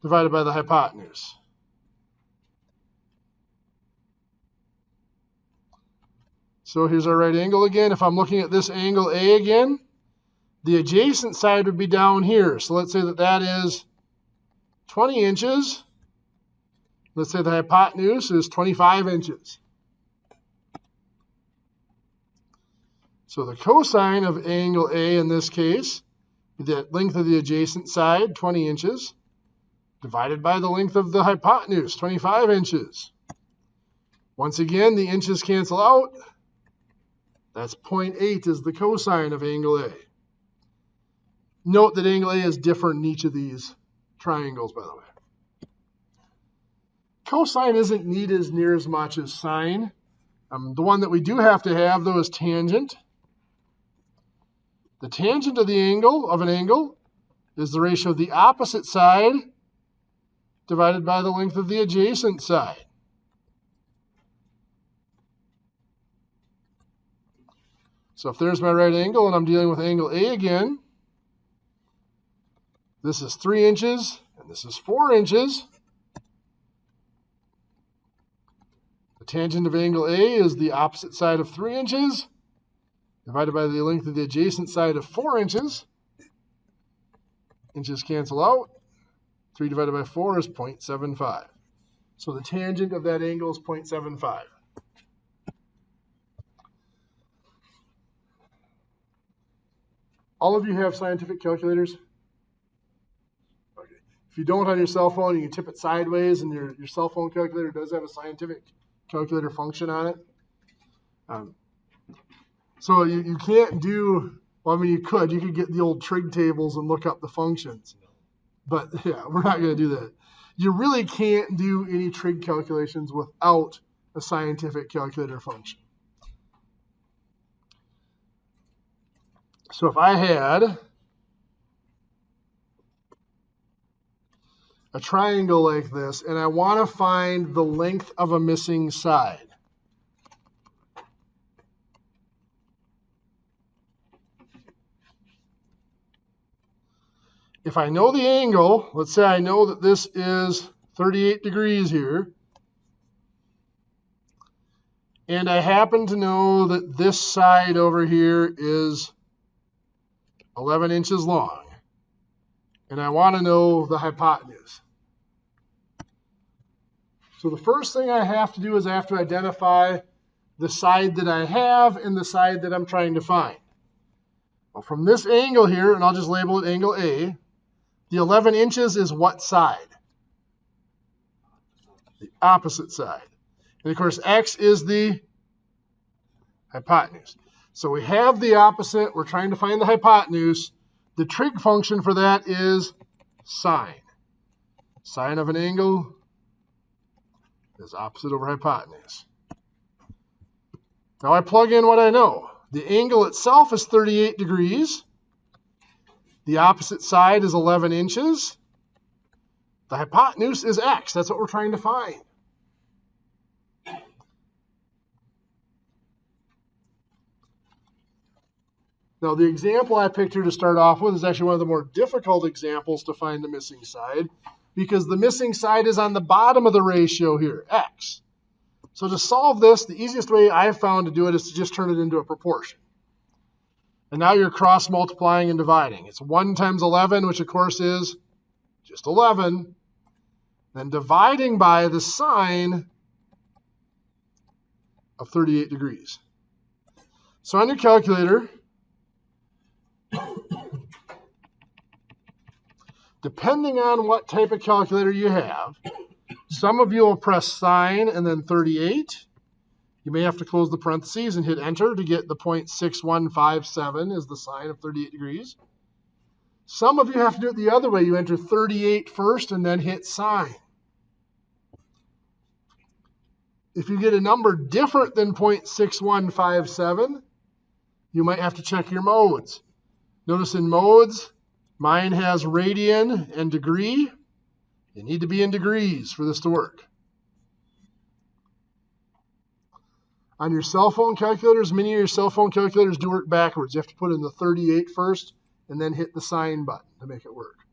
divided by the hypotenuse. So here's our right angle again. If I'm looking at this angle A again, the adjacent side would be down here. So let's say that is 20 inches. Let's say the hypotenuse is 25 inches. So the cosine of angle A in this case, the length of the adjacent side, 20 inches, divided by the length of the hypotenuse, 25 inches. Once again, the inches cancel out. That's 0.8 is the cosine of angle A. Note that angle A is different in each of these triangles, by the way. Cosine isn't needed as near as much as sine. The one that we do have to have, though, is tangent. The tangent of an angle is the ratio of the opposite side divided by the length of the adjacent side. So if there's my right angle and I'm dealing with angle A again, this is 3 inches and this is 4 inches. The tangent of angle A is the opposite side of 3 inches divided by the length of the adjacent side of 4 inches. Inches cancel out. 3 divided by 4 is 0.75. So the tangent of that angle is 0.75. All of you have scientific calculators? Okay. If you don't on your cell phone, you can tip it sideways, and your cell phone calculator does have a scientific calculator function on it. So you can't do, well, I mean, you could get the old trig tables and look up the functions. But yeah, we're not going to do that. You really can't do any trig calculations without a scientific calculator function. So if I had a triangle like this and I want to find the length of a missing side, if I know the angle, let's say I know that this is 38 degrees here, and I happen to know that this side over here is 11 inches long, and I want to know the hypotenuse. So the first thing I have to do is I have to identify the side that I have and the side that I'm trying to find. Well, from this angle here, and I'll just label it angle A, the 11 inches is what side? The opposite side. And of course, X is the hypotenuse. So we have the opposite. We're trying to find the hypotenuse. The trig function for that is sine. Sine of an angle is opposite over hypotenuse. Now I plug in what I know. The angle itself is 38 degrees. The opposite side is 11 inches. The hypotenuse is X. That's what we're trying to find. Now, the example I picked here to start off with is actually one of the more difficult examples to find the missing side, because the missing side is on the bottom of the ratio here, X. So to solve this, the easiest way I've found to do it is to just turn it into a proportion. And now you're cross multiplying and dividing. It's 1 times 11, which of course is just 11. Then dividing by the sine of 38 degrees. So on your calculator, depending on what type of calculator you have, some of you will press sine and then 38. You may have to close the parentheses and hit enter to get the 0.6157 as the sine of 38 degrees. Some of you have to do it the other way. You enter 38 first and then hit sine. If you get a number different than 0.6157, you might have to check your modes. Notice in modes, mine has radian and degree. You need to be in degrees for this to work. On your cell phone calculators, many of your cell phone calculators do work backwards. You have to put in the 38 first and then hit the sine button to make it work.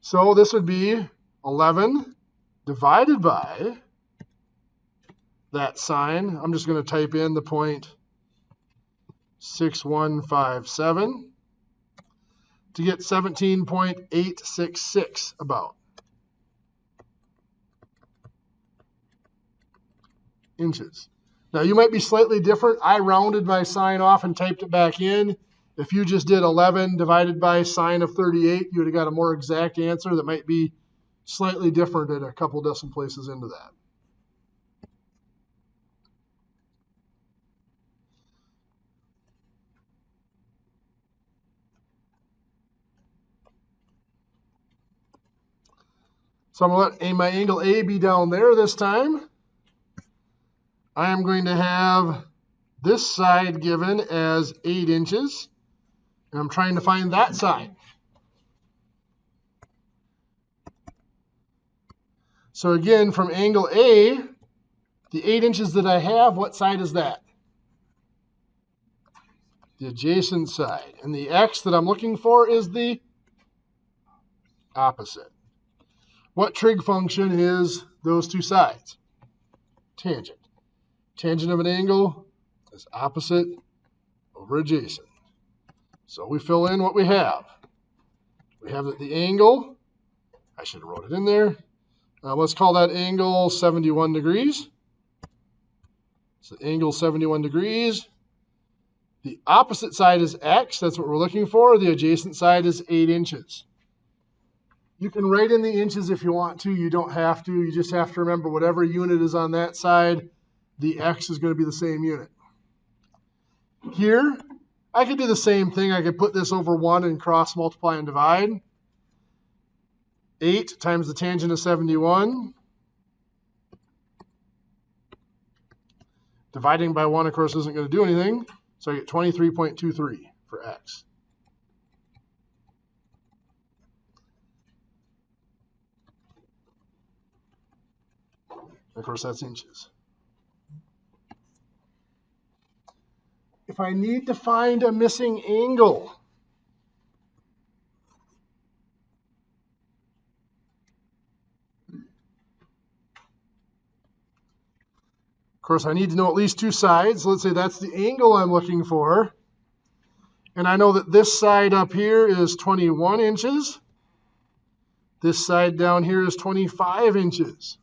So this would be 11 divided by that sine. I'm just going to type in the 0.6157 to get 17.866 about inches. Now you might be slightly different. I rounded my sine off and typed it back in. If you just did 11 divided by sine of 38, you would have got a more exact answer that might be slightly different at a couple decimal places into that. So I'm going to let my angle A be down there this time. I am going to have this side given as 8 inches. And I'm trying to find that side. So again, from angle A, the 8 inches that I have, what side is that? The adjacent side. And the X that I'm looking for is the opposite. What trig function is those two sides? Tangent. Tangent of an angle is opposite over adjacent. So we fill in what we have. We have that the angle, I should have wrote it in there. Let's call that angle 71 degrees. So angle 71 degrees. The opposite side is X, that's what we're looking for. The adjacent side is 8 inches. You can write in the inches if you want to. You don't have to. You just have to remember whatever unit is on that side, the X is going to be the same unit. Here, I could do the same thing. I could put this over 1 and cross multiply and divide. 8 times the tangent of 71. Dividing by 1, of course, isn't going to do anything. So I get 23.23 for X. Of course, that's inches. If I need to find a missing angle, of course, I need to know at least two sides. Let's say that's the angle I'm looking for. And I know that this side up here is 21 inches. This side down here is 25 inches.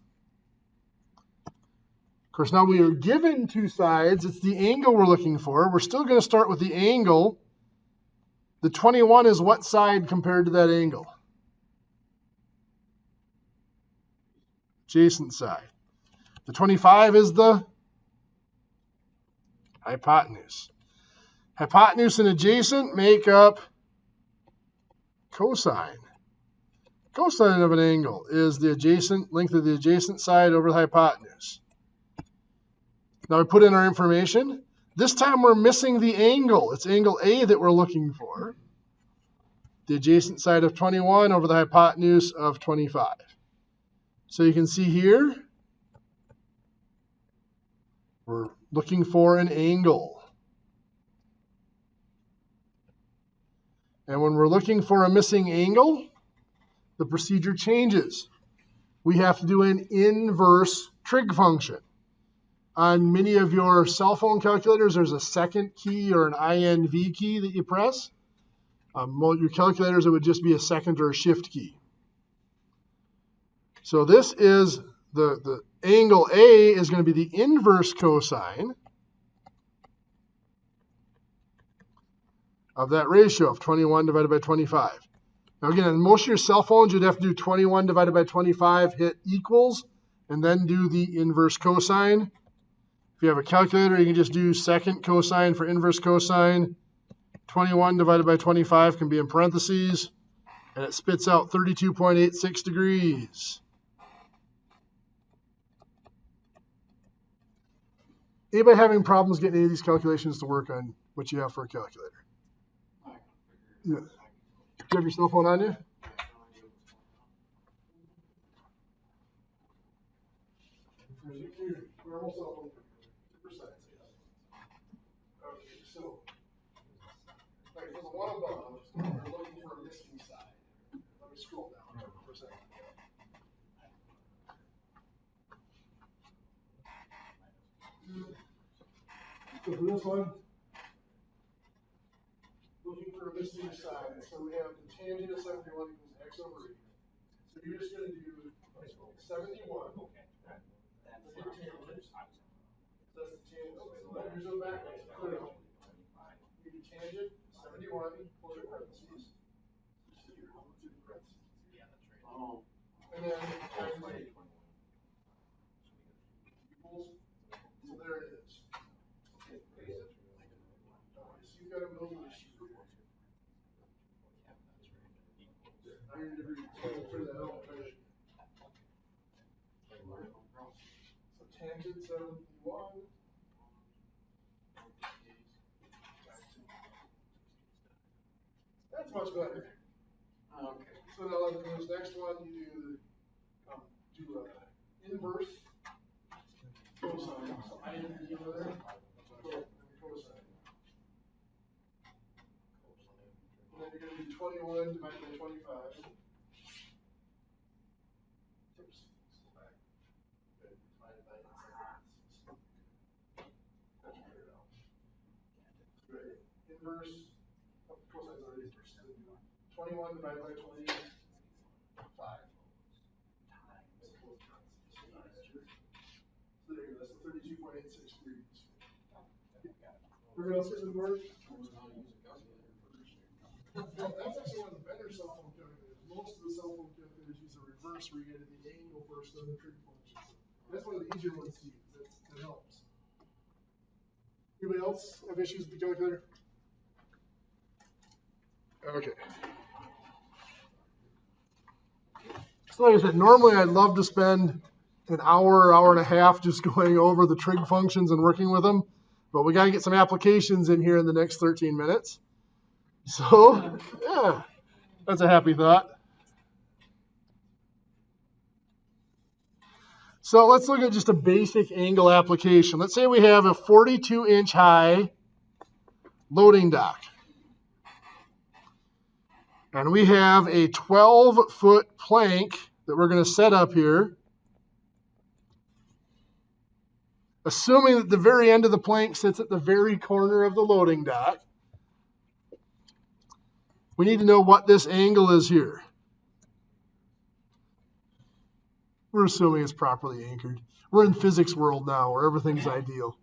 Of course, now we are given two sides. It's the angle we're looking for. We're still going to start with the angle. The 21 is what side compared to that angle? Adjacent side. The 25 is the hypotenuse. Hypotenuse and adjacent make up cosine. Cosine of an angle is the adjacent length of the adjacent side over the hypotenuse. Now we put in our information. This time we're missing the angle. It's angle A that we're looking for. The adjacent side of 21 over the hypotenuse of 25. So you can see here, we're looking for an angle. And when we're looking for a missing angle, the procedure changes. We have to do an inverse trig function. On many of your cell phone calculators, there's a second key or an INV key that you press. Your calculators, it would just be a second or a shift key. So this is the angle A is going to be the inverse cosine of that ratio of 21 divided by 25. Now again, on most of your cell phones, you'd have to do 21 divided by 25, hit equals, and then do the inverse cosine. If you have a calculator, you can just do second cosine for inverse cosine. 21 divided by 25 can be in parentheses, and it spits out 32.86 degrees. Anybody having problems getting any of these calculations to work on what you have for a calculator? Yeah. Do you have your cell phone on you? Normal cell phone. Okay, so for the one above, we're looking for a missing side. Let me scroll down for a second. So for this one, looking for a missing side. So we have the tangent of 71 equals x over 8. So you're just going to do 71. That's the tangent. That's the tangent. So here's the back. You do tangent 71, close your parentheses. And then times 8. Equals. So there it is. So you've got a millimeter sheet. Iron degree. So we'll figure that out. So tangent 71. That's much better. Okay. So now let's do this next one. You do inverse cosine. So I am over there. Cosine. And then you're going to do 21 divided by 25. Oops. Go back. Good. Divided by 6. That's figured out. Great. Inverse. Cosine's already inverse. 21 divided by 25. So there you go. That's 32.86 degrees. Everybody else getting the word? That's actually one of the better cell phone calculators. Most of the cell phone calculators use a reverse where you get the angle first, then the trig function. So that's one of the easier ones to use. That helps. Anybody else have issues with the calculator? Okay. So like I said, normally I'd love to spend an hour, hour and a half just going over the trig functions and working with them, but we got to get some applications in here in the next 13 minutes. So, yeah, that's a happy thought. So let's look at just a basic angle application. Let's say we have a 42-inch high loading dock. And we have a 12-foot plank that we're going to set up here. Assuming that the very end of the plank sits at the very corner of the loading dock. We need to know what this angle is here. We're assuming it's properly anchored. We're in physics world now where everything's ideal.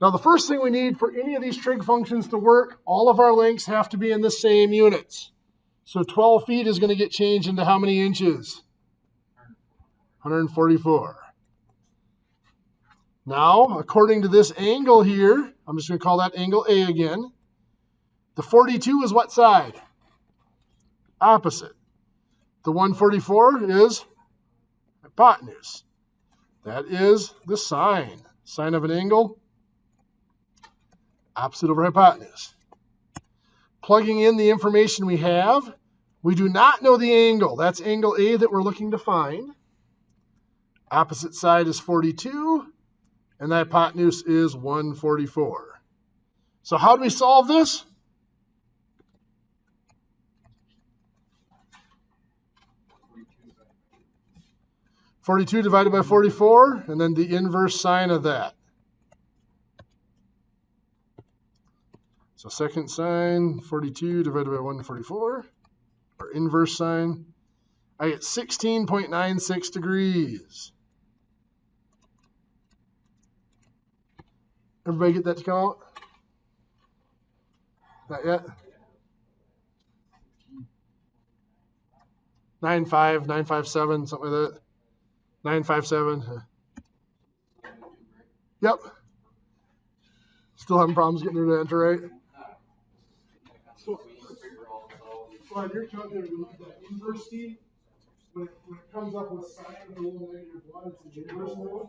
Now, the first thing we need for any of these trig functions to work, all of our lengths have to be in the same units. So 12 feet is going to get changed into how many inches? 144. Now, according to this angle here, I'm just going to call that angle A again. The 42 is what side? Opposite. The 144 is hypotenuse. That is the sine. Sine of an angle, opposite over hypotenuse. Plugging in the information we have, we do not know the angle. That's angle A that we're looking to find. Opposite side is 42, and the hypotenuse is 144. So how do we solve this? (42 divided by 44), and then the inverse sine of that. So second sine, 42 divided by 144, or inverse sine, I get 16.96 degrees. Everybody get that to come out? Not yet? 9.5, 9.57, something like that. 9.57. Yep. Still having problems getting her to enter right? So on your calculator, you look at that inverse t. When it comes up with sine of the little -1, it's the inverse mode.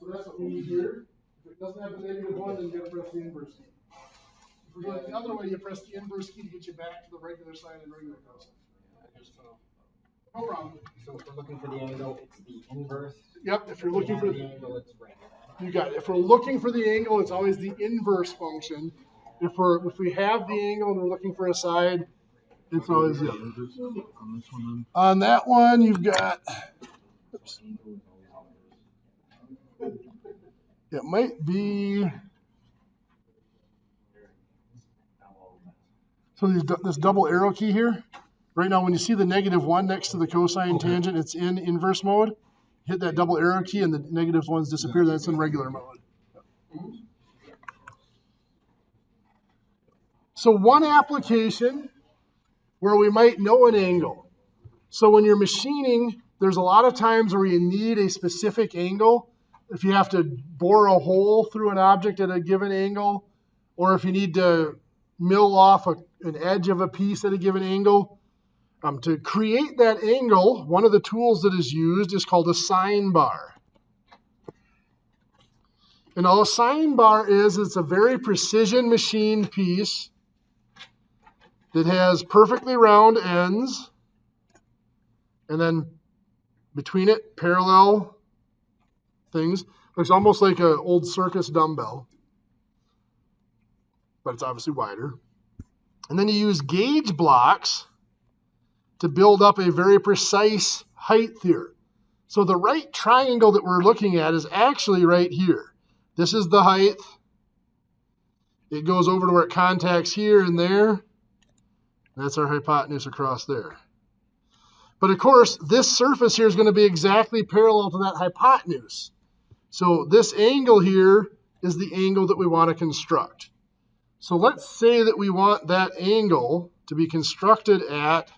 So that's what we need here. If it doesn't have the -1, then you got to press the inverse key. If we're going the other way, you press the inverse key to get you back to the regular sine and regular cosine. No problem. So if we're looking for the angle, it's the inverse. Yep, if you're looking for the angle, it's right. You got it. If we're looking for the angle, it's always the inverse function. If we have the angle and we're looking for a side, it's always the other. On that one, you've got. Oops. It might be. So this double arrow key here. Right now, when you see the -1 next to the cosine tangent, it's in inverse mode. Hit that double arrow key and the negative ones disappear. Then it's in regular mode. So one application where we might know an angle. So when you're machining, there's a lot of times where you need a specific angle. If you have to bore a hole through an object at a given angle, or if you need to mill off an edge of a piece at a given angle. To create that angle, one of the tools that is used is called a sine bar. And all a sine bar is, it's a very precision machined piece that has perfectly round ends, and then between it, parallel things. It's almost like an old circus dumbbell, but it's obviously wider. And then you use gauge blocks to build up a very precise height here. So the right triangle that we're looking at is actually right here. This is the height. It goes over to where it contacts here and there. That's our hypotenuse across there. But of course, this surface here is going to be exactly parallel to that hypotenuse. So this angle here is the angle that we want to construct. So let's say that we want that angle to be constructed at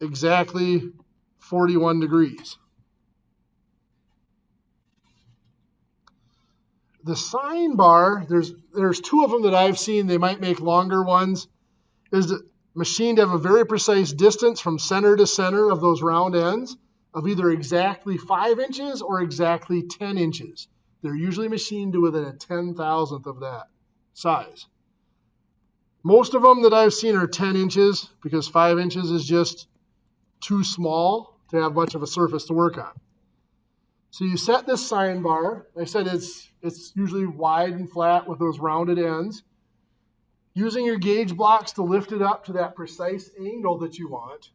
exactly 41 degrees. The sine bar, there's two of them that I've seen. They might make longer ones. Is machined to have a very precise distance from center to center of those round ends of either exactly 5 inches or exactly 10 inches. They're usually machined to within a 10,000th of that size. Most of them that I've seen are 10 inches because 5 inches is just too small to have much of a surface to work on. So you set this sine bar. I said it's usually wide and flat with those rounded ends. Using your gauge blocks to lift it up to that precise angle that you want,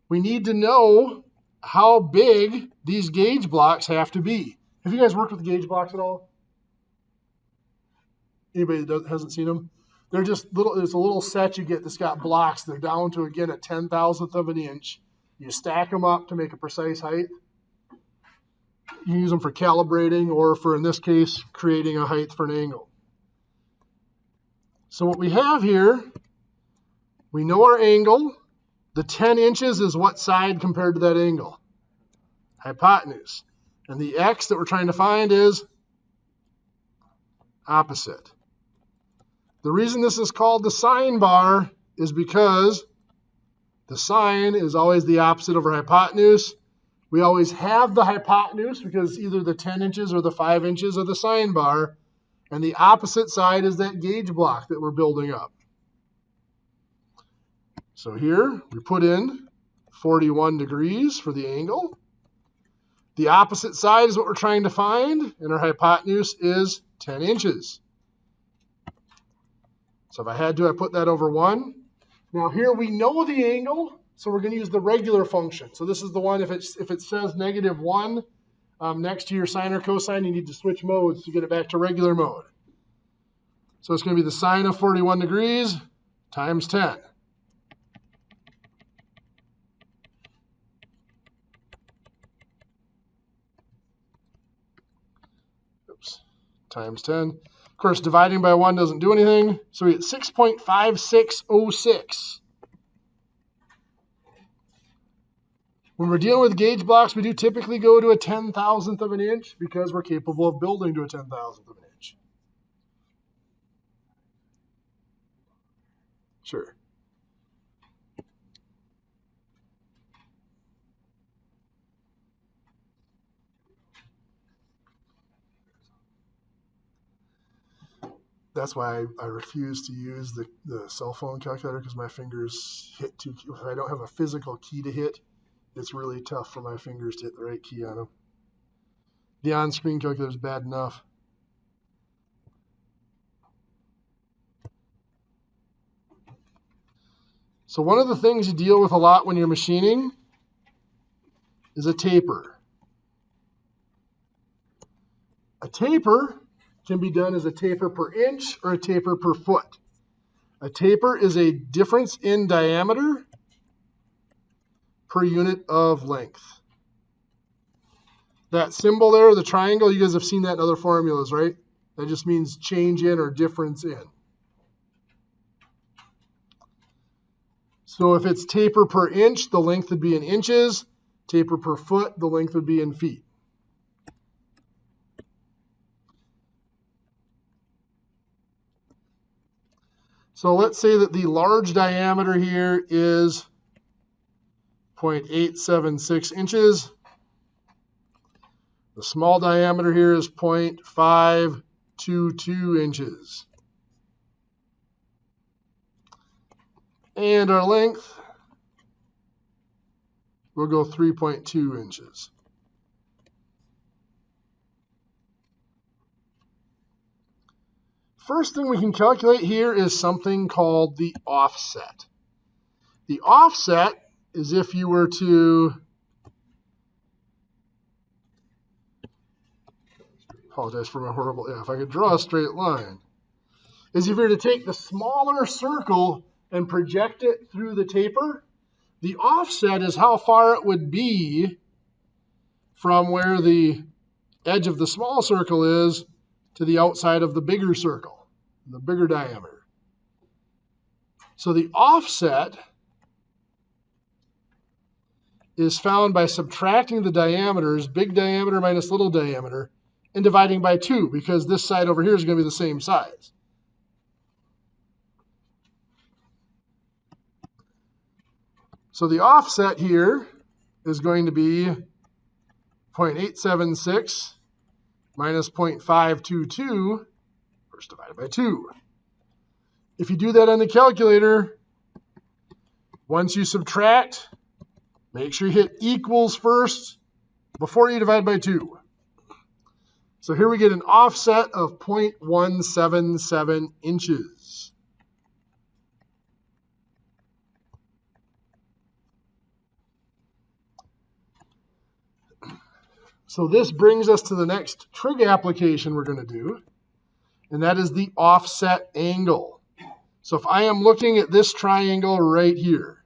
we need to know how big these gauge blocks have to be. Have you guys worked with gauge blocks at all? Anybody that hasn't seen them? They're just little, there's a little set you get that's got blocks. They're down to, again, a 10,000th of an inch. You stack them up to make a precise height. You use them for calibrating or for, in this case, creating a height for an angle. So what we have here, we know our angle. The 10 inches is what side compared to that angle? Hypotenuse. And the x that we're trying to find is opposite. The reason this is called the sine bar is because the sine is always the opposite over hypotenuse. We always have the hypotenuse because either the 10 inches or the 5 inches are the sine bar, and the opposite side is that gauge block that we're building up. So here we put in 41 degrees for the angle. The opposite side is what we're trying to find, and our hypotenuse is 10 inches. So if I had to, I put that over 1. Now here we know the angle, so we're going to use the regular function. So this is the one, if it says -1 next to your sine or cosine, you need to switch modes to get it back to regular mode. So it's going to be the sine of 41 degrees times 10. Times 10. Of course, dividing by 1 doesn't do anything, so we get 6.5606. When we're dealing with gauge blocks, we do typically go to a 10,000th of an inch because we're capable of building to a 10,000th of an inch. Sure. That's why I refuse to use the cell phone calculator, because my fingers hit too. If I don't have a physical key to hit, it's really tough for my fingers to hit the right key on them. The on-screen calculator is bad enough. So one of the things you deal with a lot when you're machining is a taper. A taper can be done as a taper per inch or a taper per foot. A taper is a difference in diameter per unit of length. That symbol there, the triangle, you guys have seen that in other formulas, right? That just means change in or difference in. So if it's taper per inch, the length would be in inches. Taper per foot, the length would be in feet. So let's say that the large diameter here is 0.876 inches. The small diameter here is 0.522 inches. And our length, we'll go 3.2 inches. First thing we can calculate here is something called the offset. The offset is if you were to, apologize for my horrible, if I could draw a straight line, is if you were to take the smaller circle and project it through the taper, the offset is how far it would be from where the edge of the small circle is to the outside of the bigger circle, the bigger diameter. So the offset is found by subtracting the diameters, big diameter minus little diameter, and dividing by 2, because this side over here is going to be the same size. So the offset here is going to be 0.876 minus 0.522, first divided by 2. If you do that on the calculator, once you subtract, make sure you hit equals first before you divide by 2. So here we get an offset of 0.177 inches. So this brings us to the next trig application we're going to do, and that is the offset angle. So if I am looking at this triangle right here,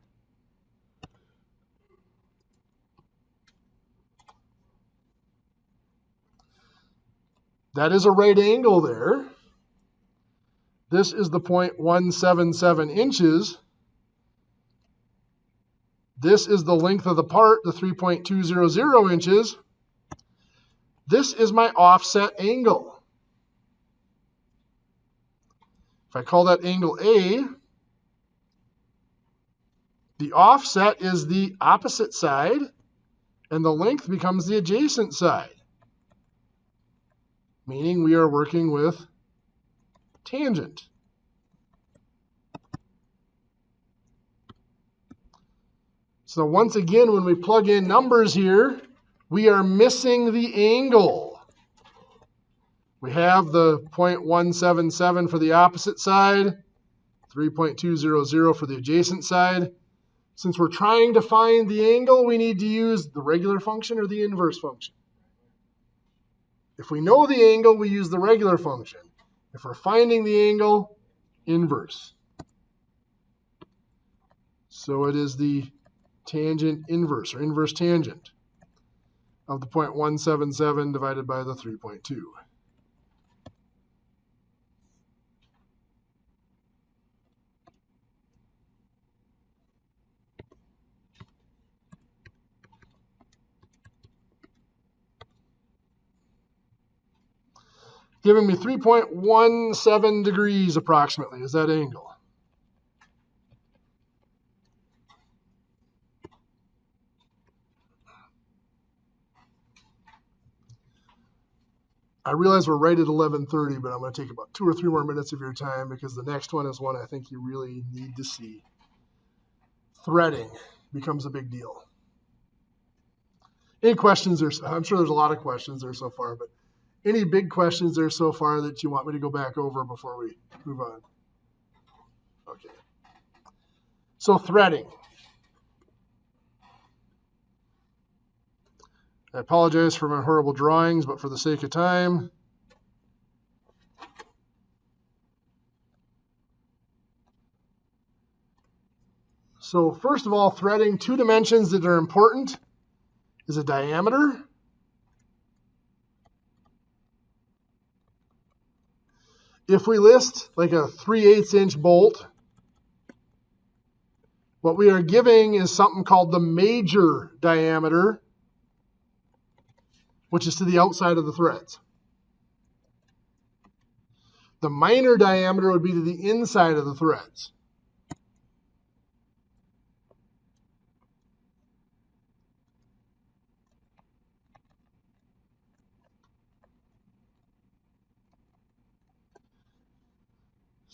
that is a right angle there. This is the 0.177 inches. This is the length of the part, the 3.200 inches. This is my offset angle. If I call that angle A, the offset is the opposite side, and the length becomes the adjacent side, meaning we are working with tangent. So once again, when we plug in numbers here, we are missing the angle. We have the 0.177 for the opposite side, 3.200 for the adjacent side. Since we're trying to find the angle, we need to use the regular function or the inverse function. If we know the angle, we use the regular function. If we're finding the angle, inverse. So it is the tangent inverse, or inverse tangent, of the 0.177 divided by the 3.2. Giving me 3.17 degrees approximately is that angle. I realize we're right at 11:30, but I'm going to take about 2 or 3 more minutes of your time because the next one is one I think you really need to see. Threading becomes a big deal. Any questions? I'm sure there's a lot of questions there so far, but any big questions there so far that you want me to go back over before we move on? Okay. So threading. I apologize for my horrible drawings, but for the sake of time, so first of all, threading, 2 dimensions that are important is a diameter if we list like a 3/8 inch bolt, what we are giving is something called the major diameter, which is to the outside of the threads. The minor diameter would be to the inside of the threads.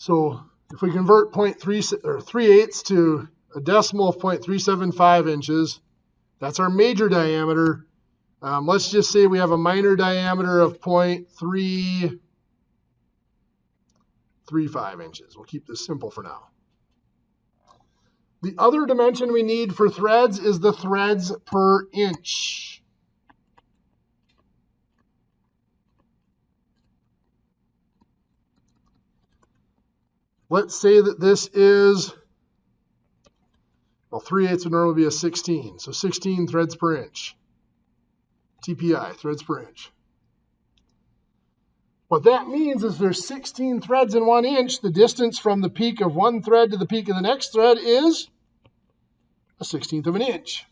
So if we convert 3/8 to a decimal of 0.375 inches, that's our major diameter. Let's just say we have a minor diameter of 0.335 inches. We'll keep this simple for now. The other dimension we need for threads is the threads per inch. Let's say that this is, well, 3/8 would normally be a 16, so 16 threads per inch. TPI, threads per inch. What that means is there's 16 threads in 1 inch. The distance from the peak of one thread to the peak of the next thread is a 16th of an inch.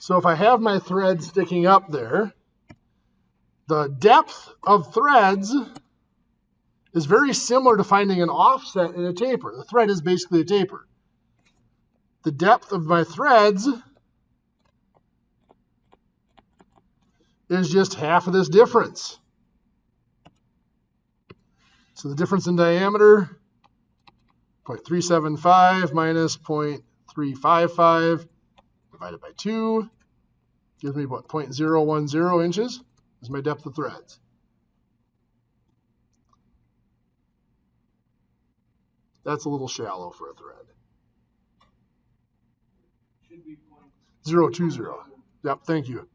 So if I have my thread sticking up there, the depth of threads is very similar to finding an offset in a taper. The thread is basically a taper. The depth of my threads is just half of this difference. So the difference in diameter, 0.375 minus 0.355 divided by 2 gives me what, 0.010 inches is my depth of threads. That's a little shallow for a thread. should be 020. Yep, thank you.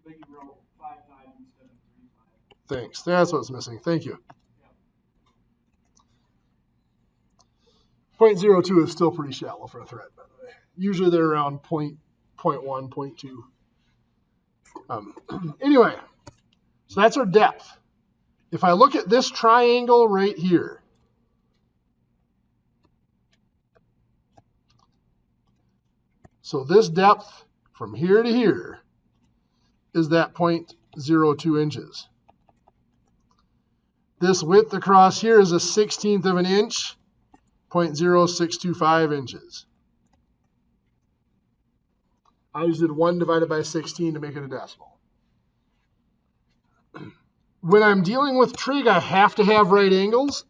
but you wrote 5.5 instead of 3.5. Thanks. That's what's missing. Thank you. 0.02 is still pretty shallow for a thread, by the way. Usually they're around 0.1, 0.2. Anyway, so that's our depth. If I look at this triangle right here, so this depth from here to here is that 0.02 inches. This width across here is a 1/16 of an inch, 0.0625 inches. I just did 1 divided by 16 to make it a decimal. When I'm dealing with trig, I have to have right angles.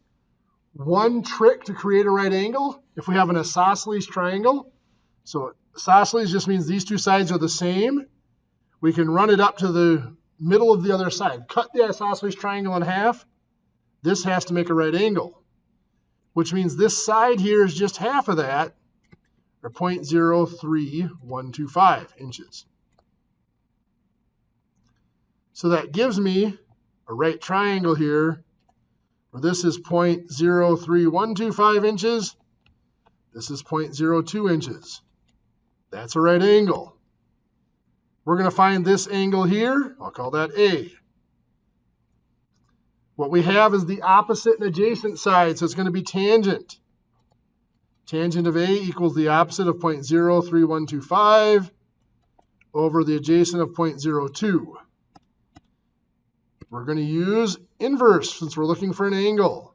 One trick to create a right angle, if we have an isosceles triangle, so isosceles just means these two sides are the same, we can run it up to the middle of the other side. Cut the isosceles triangle in half. This has to make a right angle, which means this side here is just half of that, or 0.03125 inches. So that gives me a right triangle here, where this is 0.03125 inches, this is 0.02 inches. That's a right angle. We're going to find this angle here. I'll call that A. What we have is the opposite and adjacent side, so it's going to be tangent. Tangent of A equals the opposite of 0.03125 over the adjacent of 0.02. We're going to use inverse since we're looking for an angle.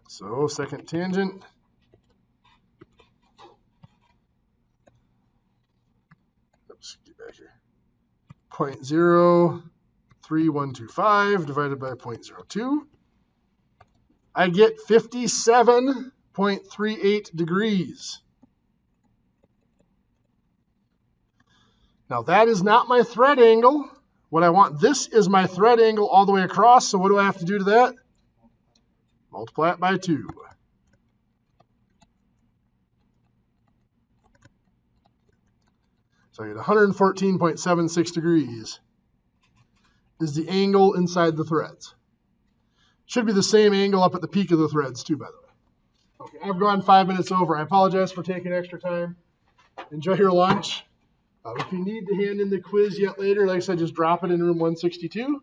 So second tangent. Oops, get back here. 0.03125 divided by 0.02. I get 57.38 degrees. Now that is not my thread angle. What I want, this is my thread angle all the way across, so what do I have to do to that? Multiply it by 2. So I get 114.76 degrees is the angle inside the threads. Should be the same angle up at the peak of the threads too, by the way. Okay, I've gone 5 minutes over. I apologize for taking extra time. Enjoy your lunch. If you need to hand in the quiz yet later, like I said, just drop it in room 162.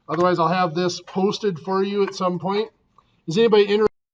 Otherwise, I'll have this posted for you at some point. Is anybody interested?